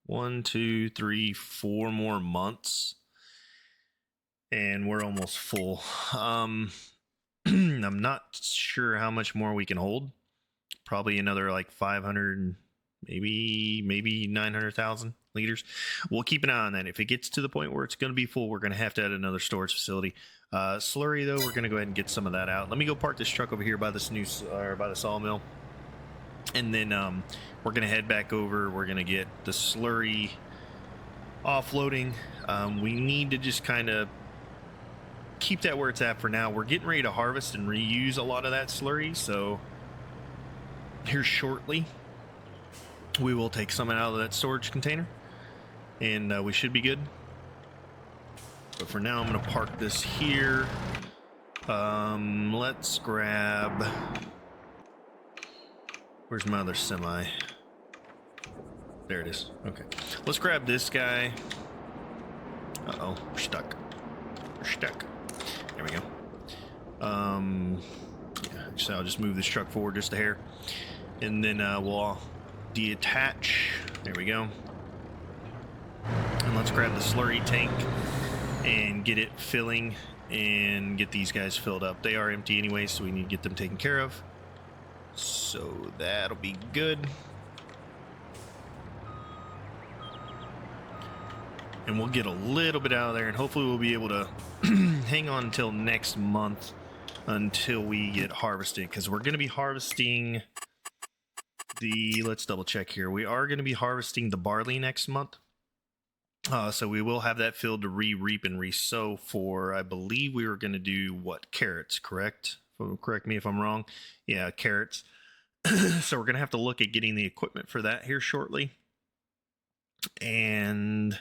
3, 4 more months, and we're almost full. I'm not sure how much more we can hold. Probably another like 500, maybe 900,000 liters. We'll keep an eye on that. If it gets to the point where it's going to be full, we're going to have to add another storage facility. Slurry though, we're going to go ahead and get some of that out. Let me go park this truck over here by this new by the sawmill, and then we're going to head back over. We're going to get the slurry offloading. We need to just kind of keep that where it's at for now. We're getting ready to harvest and reuse a lot of that slurry, so here shortly we will take some out of that storage container, and we should be good. But for now, I'm going to park this here. Let's grab... Where's my other semi? There it is. Okay. Let's grab this guy. Uh-oh. We're stuck. There we go. Yeah, so I'll just move this truck forward just a hair. And then we'll deattach. There we go. And let's grab the slurry tank and get it filling and get these guys filled up. They are empty anyway, so we need to get them taken care of. So that'll be good. And we'll get a little bit out of there, and hopefully we'll be able to hang on until next month until we get harvested, because we're going to be harvesting the, let's double check here. We are going to be harvesting the barley next month. So we will have that filled to re-reap and re-sow for, I believe we were going to do, what, carrots, correct? Correct me if I'm wrong. Yeah, carrots. So we're going to have to look at getting the equipment for that here shortly. And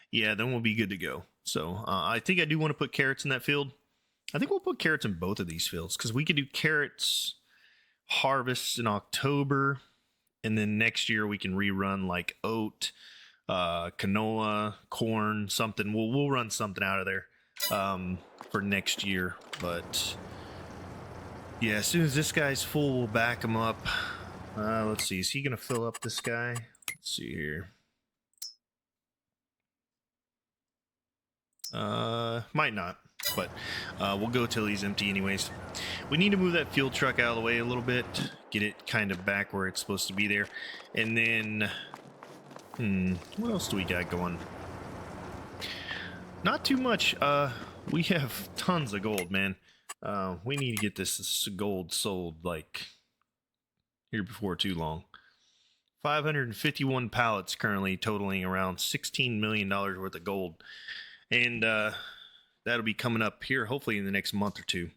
yeah, then we'll be good to go. So I think I do want to put carrots in that field. I think we'll put carrots in both of these fields, because we could do carrots harvests in October, and then next year we can rerun like oat, canola, corn, something. We'll run something out of there for next year. But yeah, as soon as this guy's full, we'll back him up. Let's see, is he gonna fill up this guy? Let's see here. Might not, but we'll go till he's empty anyways. We need to move that fuel truck out of the way a little bit, get it kind of back where it's supposed to be there. And then what else do we got going? Not too much. We have tons of gold, man. We need to get this gold sold like here before too long. 551 pallets currently, totaling around $16 million worth of gold. And that'll be coming up here hopefully in the next month or two.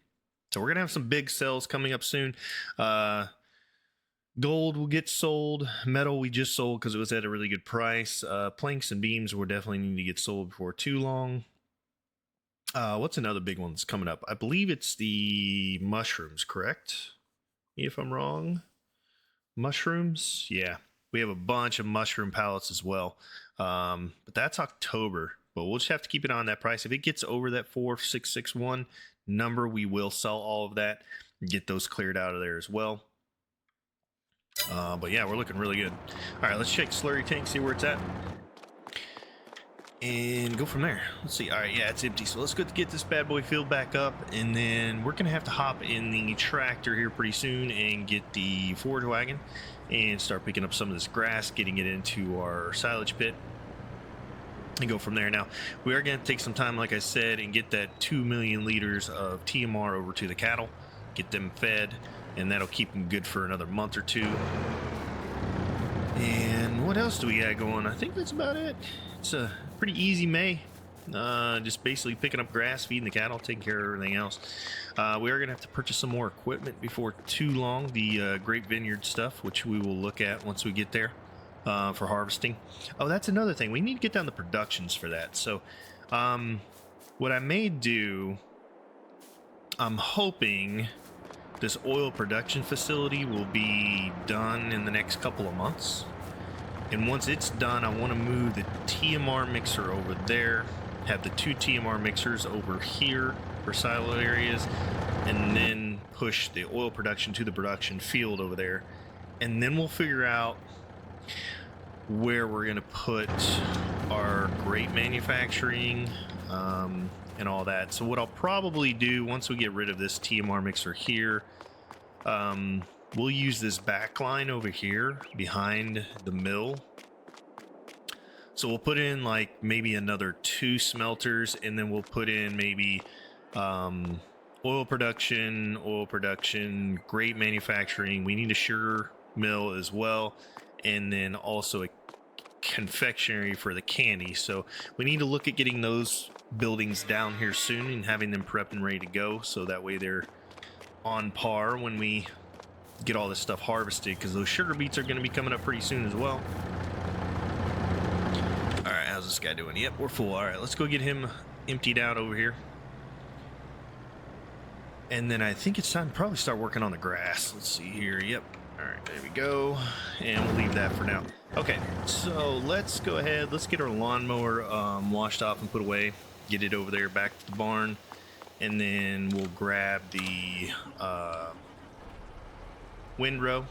So we're gonna have some big sales coming up soon. Gold will get sold. Metal we just sold because it was at a really good price. Planks and beams will definitely need to get sold before too long. What's another big one that's coming up? I believe it's the mushrooms, correct? If I'm wrong. Mushrooms? Yeah. We have a bunch of mushroom pallets as well. But that's October. But we'll just have to keep it on that price. If it gets over that 4661 number, we will sell all of that and get those cleared out of there as well. But yeah, we're looking really good. All right, let's check slurry tank, see where it's at, and go from there. Let's see. All right, yeah, it's empty. So let's go get this bad boy filled back up, and then we're gonna have to hop in the tractor here pretty soon and get the forage wagon and start picking up some of this grass, getting it into our silage pit. and go from there. Now, we are going to take some time, like I said, and get that 2 million liters of TMR over to the cattle, get them fed, and that'll keep them good for another month or two. And what else do we got going? I think that's about it. It's a pretty easy May. Just basically picking up grass, feeding the cattle, taking care of everything else. We are going to have to purchase some more equipment before too long. The grape vineyard stuff, which we will look at once we get there for harvesting. Oh, that's another thing. We need to get down the productions for that. So what I may do, I'm hoping this oil production facility will be done in the next couple of months. And once it's done, I want to move the TMR mixer over there, have the 2 TMR mixers over here for silo areas, and then push the oil production to the production field over there. And then we'll figure out where we're going to put our grape manufacturing and all that. So what I'll probably do once we get rid of this TMR mixer here, we'll use this back line over here behind the mill. So we'll put in like maybe another 2 smelters, and then we'll put in maybe oil production, grape manufacturing. We need a sugar mill as well, and then also a confectionery for the candy. So we need to look at getting those buildings down here soon and having them prepped and ready to go, so that way they're on par when we get all this stuff harvested, because those sugar beets are going to be coming up pretty soon as well. All right, how's this guy doing? Yep, we're full. All right, let's go get him emptied out over here. And then I think it's time to probably start working on the grass. Let's see here. Yep. All right, there we go. And we'll leave that for now. Okay, so let's go ahead. Let's get our lawnmower washed off and put away. Get it over there back to the barn. And then we'll grab the windrow.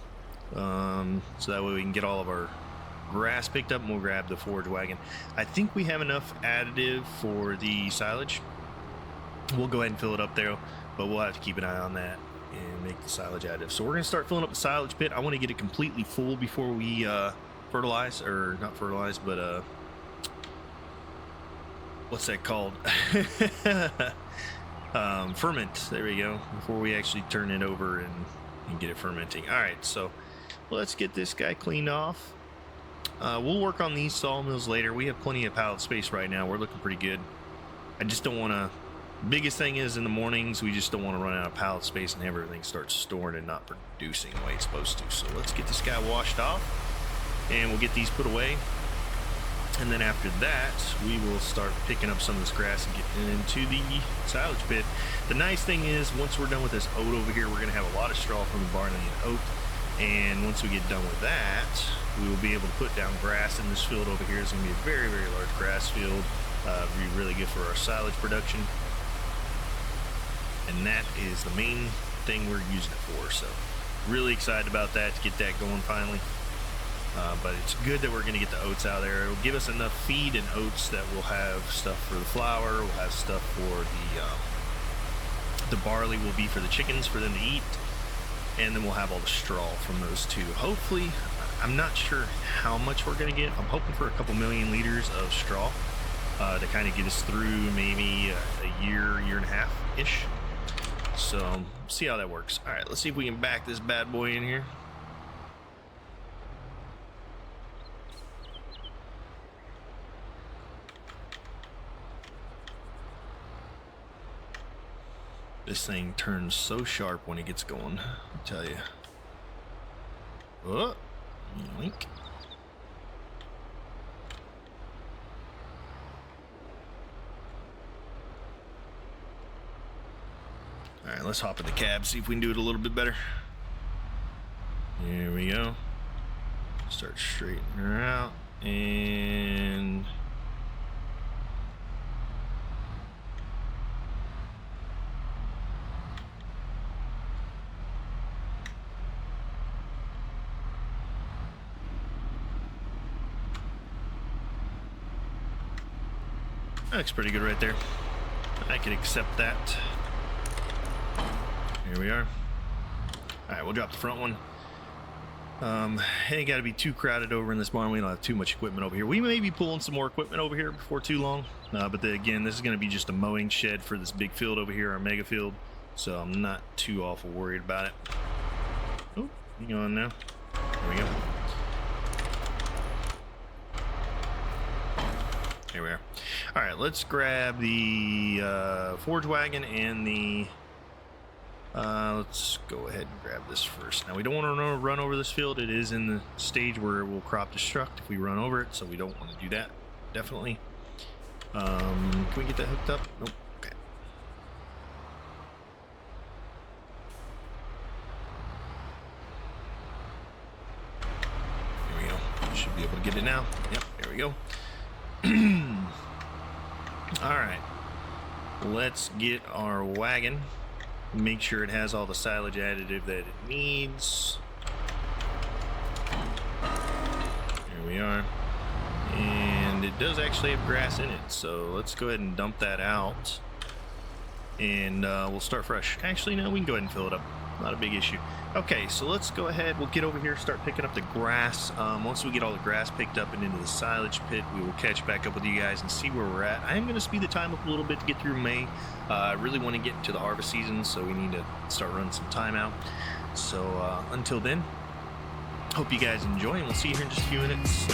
So that way we can get all of our grass picked up, and we'll grab the forage wagon. I think we have enough additive for the silage. We'll go ahead and fill it up there, but we'll have to keep an eye on that and make the silage additive. So we're going to start filling up the silage pit. I want to get it completely full before we fertilize, or not fertilize, but what's that called? Ferment. There we go. Before we actually turn it over and get it fermenting. All right, so let's get this guy cleaned off. We'll work on these sawmills later. We have plenty of pallet space right now. We're looking pretty good. I just don't want to. Biggest thing is in the mornings, we just don't want to run out of pallet space and have everything start storing and not producing the way it's supposed to. So let's get this guy washed off, and we'll get these put away. And then after that, we will start picking up some of this grass and getting into the silage pit. The nice thing is, once we're done with this oat over here, we're going to have a lot of straw from the barn and the oat. And once we get done with that, we will be able to put down grass in this field over here. It's going to be a very, very large grass field. Be really good for our silage production. And that is the main thing we're using it for. So really excited about that, to get that going finally. But it's good that we're going to get the oats out there. It'll give us enough feed and oats that we'll have stuff for the flour. We'll have stuff for the barley will be for the chickens, for them to eat. And then we'll have all the straw from those two. Hopefully, I'm not sure how much we're going to get. I'm hoping for a couple million liters of straw to kind of get us through maybe a year and a half-ish. So, see how that works. All right, let's see if we can back this bad boy in here. This thing turns so sharp when it gets going, I tell you. Oh, yoink. All right, let's hop in the cab, see if we can do it a little bit better. Here we go. Start straightening her out, and that looks pretty good right there. I can accept that. Here we are. All right, we'll drop the front one. Ain't got to be too crowded over in this barn. We don't have too much equipment over here. We may be pulling some more equipment over here before too long. But again, this is going to be just a mowing shed for this big field over here, our mega field. So I'm not too awful worried about it. Oh, hang on now. There we go. Here we are. All right, let's grab the forge wagon and the... let's go ahead and grab this first. Now, we don't want to run over this field. It is in the stage where it will crop destruct if we run over it, so we don't want to do that, definitely. Can we get that hooked up? Nope. Okay. There we go. Should be able to get it now. Yep, there we go. All right. Let's get our wagon. Make sure it has all the silage additive that it needs. Here we are. And it does actually have grass in it, so let's go ahead and dump that out. And we'll start fresh. Actually, no, we can go ahead and fill it up. Not a big issue. Okay, so let's go ahead. We'll get over here, start picking up the grass. Once we get all the grass picked up and into the silage pit, we will catch back up with you guys and see where we're at. I am going to speed the time up a little bit to get through May. I really want to get into the harvest season, so we need to start running some time out. So until then, hope you guys enjoy, and we'll see you here in just a few minutes.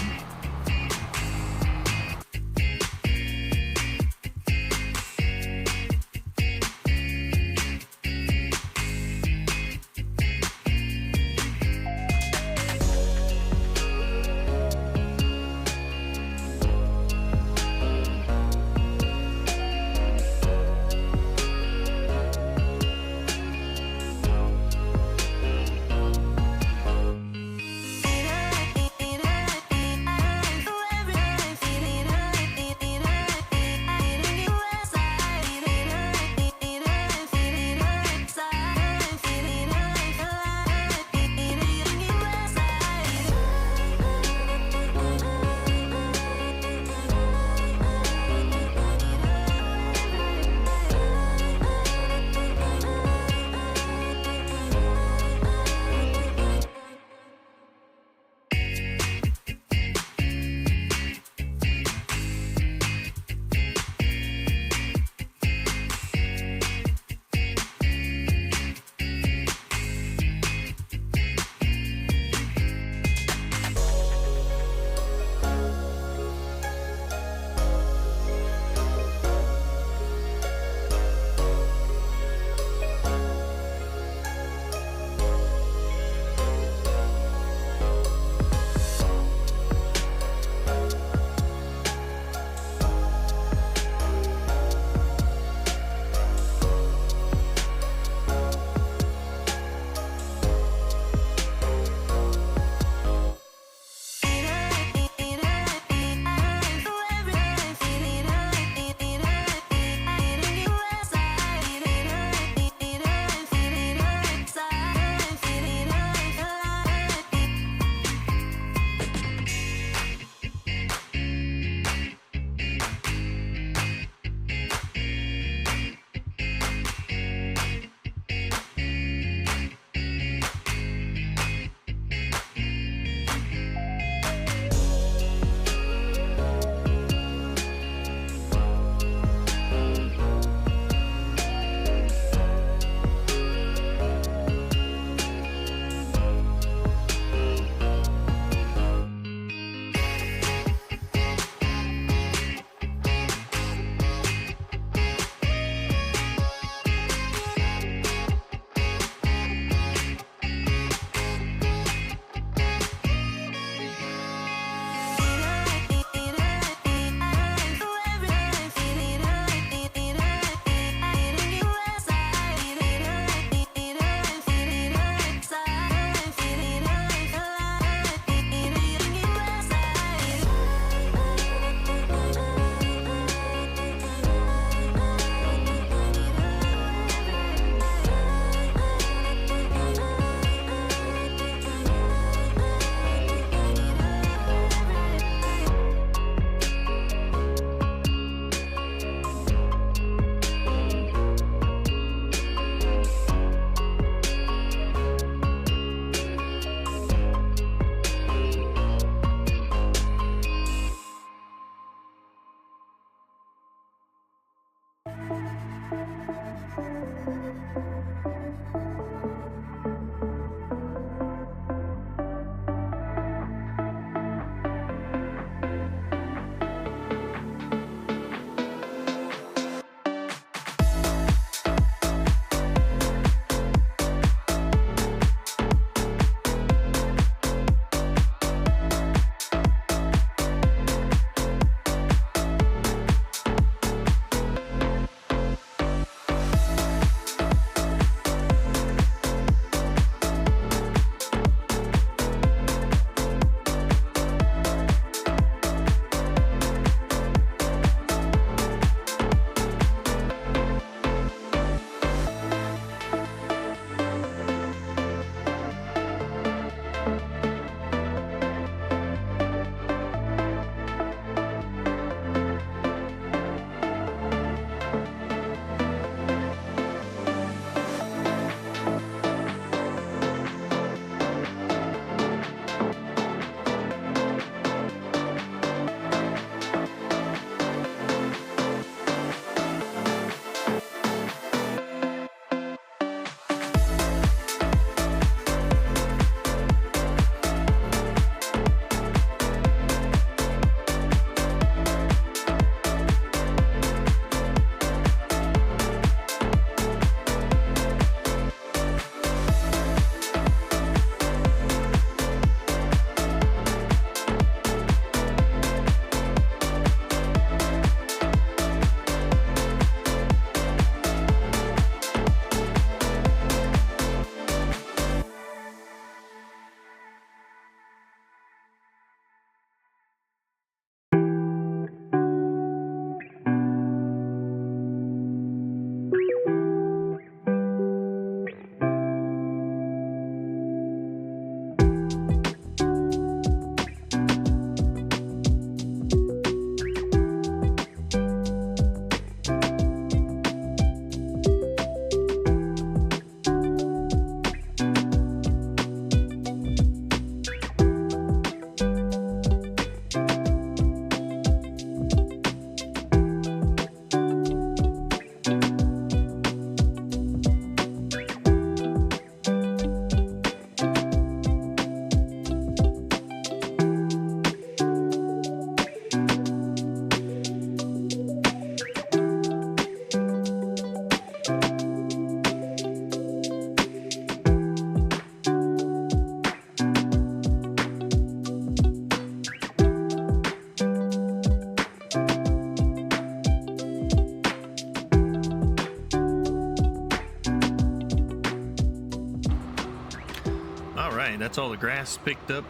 that's all the grass picked up.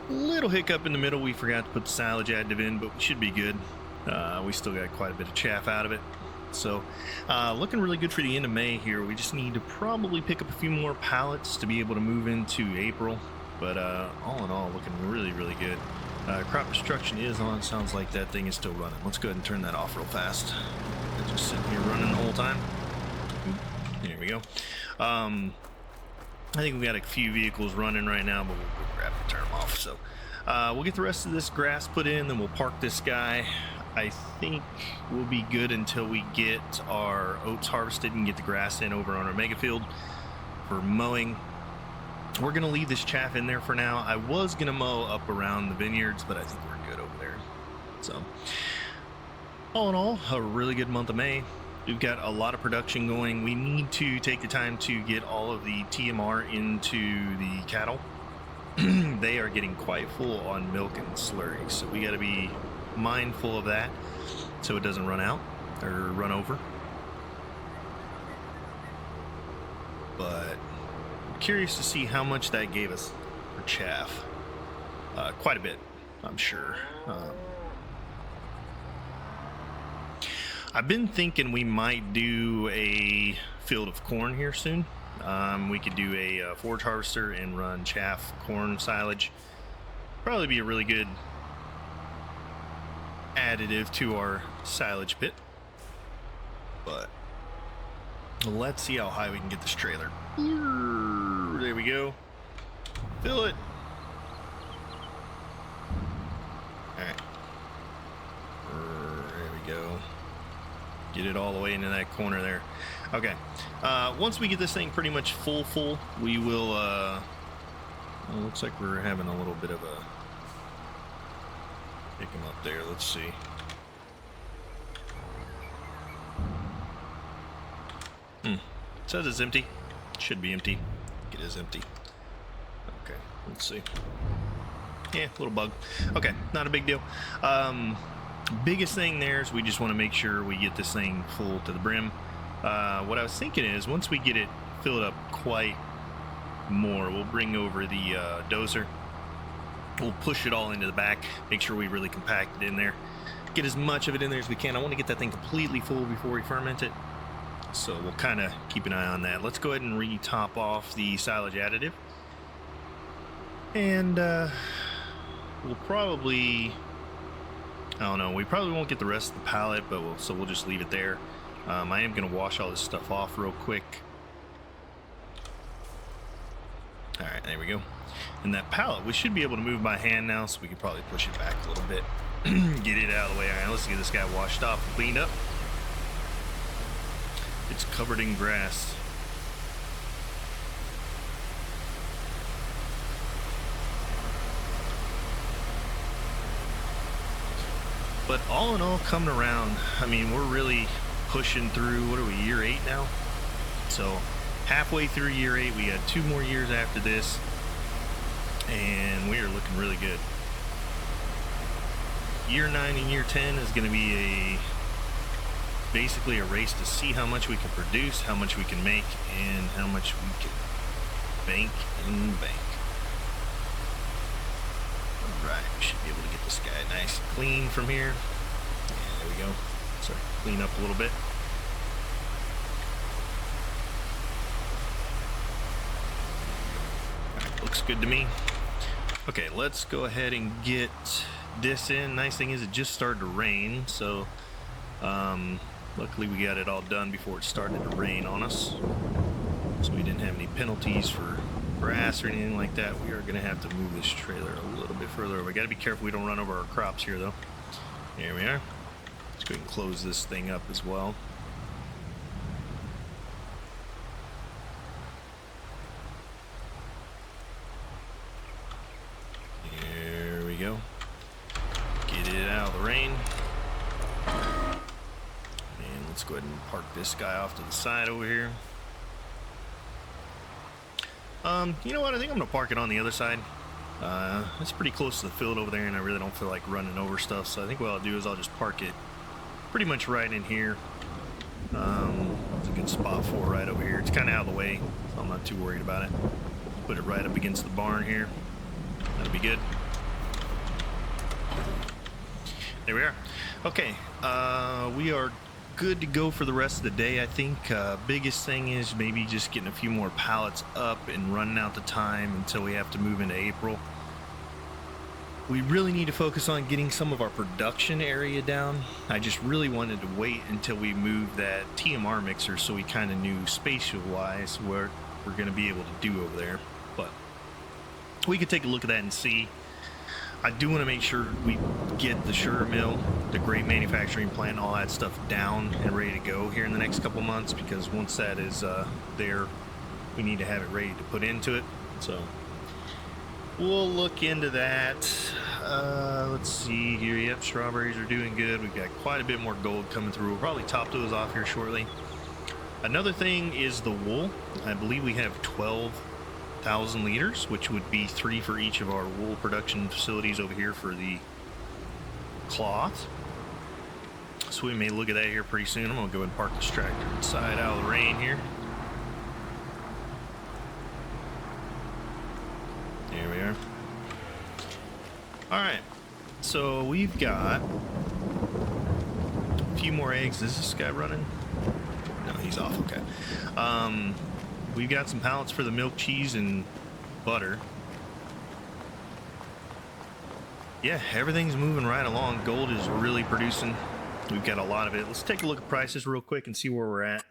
Little hiccup in the middle, we forgot to put the silage additive in, but we should be good. We still got quite a bit of chaff out of it. So looking really good for the end of May here. We just need to probably pick up a few more pallets to be able to move into April. But all in all, looking really, really good. Crop destruction is on. Sounds like that thing is still running. Let's go ahead and turn that off real fast. It's just sitting here running the whole time. There we go. I think we got a few vehicles running right now, but we'll grab and turn them off. So we'll get the rest of this grass put in, then we'll park this guy. I think we'll be good until we get our oats harvested and get the grass in over on our mega field for mowing. We're going to leave this chaff in there for now. I was going to mow up around the vineyards, but I think we're good over there. So all in all, a really good month of May. We've got a lot of production going. We need to take the time to get all of the TMR into the cattle. They are getting quite full on milk and slurry, so we got to be mindful of that so it doesn't run out or run over. But I'm curious to see how much that gave us for chaff. Quite a bit, I'm sure. I've been thinking we might do a field of corn here soon. We could do a forage harvester and run chaff corn silage. Probably be a really good additive to our silage pit. But let's see how high we can get this trailer. There we go. Fill it. Alright. There we go. Get it all the way into that corner there. Okay. Once we get this thing pretty much full, we will, well, looks like we're having a little bit of a, pick him up there. Let's see. It says it's empty. It should be empty. It is empty. Okay. Let's see. Yeah, little bug. Okay. Not a big deal. Biggest thing there is we just want to make sure we get this thing full to the brim. What I was thinking is once we get it filled up quite more, we'll bring over the dozer. We'll push it all into the back, make sure we really compact it in there, get as much of it in there as we can. I want to get that thing completely full before we ferment it, so we'll kind of keep an eye on that. Let's go ahead and re-top off the silage additive, and we'll probably, I don't know, we probably won't get the rest of the pallet, but we'll just leave it there. I am going to wash all this stuff off real quick. Alright, there we go. And that pallet, we should be able to move by hand now, so we can probably push it back a little bit. Get it out of the way. Alright, let's get this guy washed off and cleaned up. It's covered in grass. But all in all, coming around, I mean, we're really pushing through, what are we, year 8 now? So halfway through year 8, we got 2 more years after this, and we are looking really good. Year 9 and year 10 is going to be basically a race to see how much we can produce, how much we can make, and how much we can bank and bank. Alright, we should be able to get this guy nice and clean from here. Yeah, there we go. Sorry, clean up a little bit. Alright, looks good to me. Okay, let's go ahead and get this in. Nice thing is it just started to rain, so luckily we got it all done before it started to rain on us. So we didn't have any penalties for grass or anything like that. We are going to have to move this trailer a little bit further. We got to be careful we don't run over our crops here, though. Here we are. Let's go ahead and close this thing up as well. There we go. Get it out of the rain. And let's go ahead and park this guy off to the side over here. You know what? I think I'm going to park it on the other side. It's pretty close to the field over there, and I really don't feel like running over stuff, so I think what I'll do is I'll just park it pretty much right in here. It's a good spot for right over here. It's kind of out of the way, so I'm not too worried about it. Put it right up against the barn here. That'll be good. There we are. Okay, we are good to go for the rest of the day. I think biggest thing is maybe just getting a few more pallets up and running out the time until we have to move into April. We really need to focus on getting some of our production area down. I just really wanted to wait until we moved that TMR mixer so we kind of knew spatial wise what we're going to be able to do over there. But we could take a look at that and see. I do want to make sure we get the sugar mill, the grape manufacturing plant, all that stuff down and ready to go here in the next couple months, because once that is there, we need to have it ready to put into it. So we'll look into that. Let's see here. Yep, strawberries are doing good. We've got quite a bit more gold coming through. We'll probably top those off here shortly. Another thing is the wool. I believe we have 12,000 liters, which would be 3 for each of our wool production facilities over here for the cloth. So we may look at that here pretty soon. I'm gonna go ahead and park this tractor inside out of the rain here. There we are. All right, so we've got a few more eggs. Is this guy running? No, he's off. Okay. We've got some pallets for the milk, cheese, and butter. Yeah, everything's moving right along. Gold is really producing. We've got a lot of it. Let's take a look at prices real quick and see where we're at.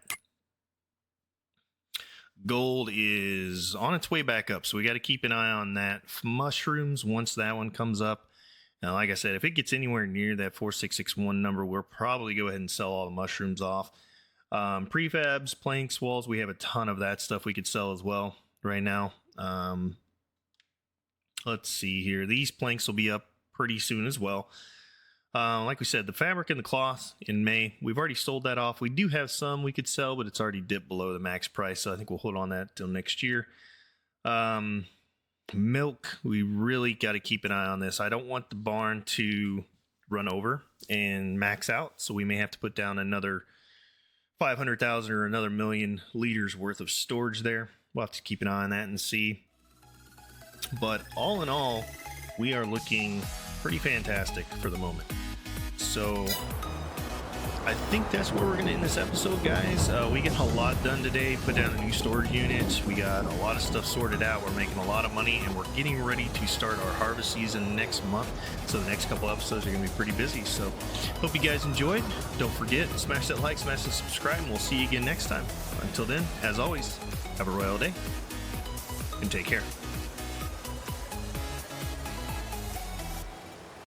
Gold is on its way back up, so we got to keep an eye on that. Mushrooms, once that one comes up. Now, like I said, if it gets anywhere near that 4661 number, we'll probably go ahead and sell all the mushrooms off. Prefabs, planks, walls, we have a ton of that stuff we could sell as well right now. Let's see here. These planks will be up pretty soon as well. Like we said, the fabric and the cloth in May, we've already sold that off. We do have some we could sell, but it's already dipped below the max price, so I think we'll hold on that till next year. Milk, we really got to keep an eye on this. I don't want the barn to run over and max out, so we may have to put down another 500,000 or another 1 million liters worth of storage there. We'll have to keep an eye on that and see. But all in all, we are looking pretty fantastic for the moment. So I think that's where we're going to end this episode, guys. We got a lot done today. Put down a new storage unit. We got a lot of stuff sorted out. We're making a lot of money, and we're getting ready to start our harvest season next month. So the next couple episodes are going to be pretty busy. So hope you guys enjoyed. Don't forget, smash that like, smash that subscribe, and we'll see you again next time. Until then, as always, have a royal day and take care.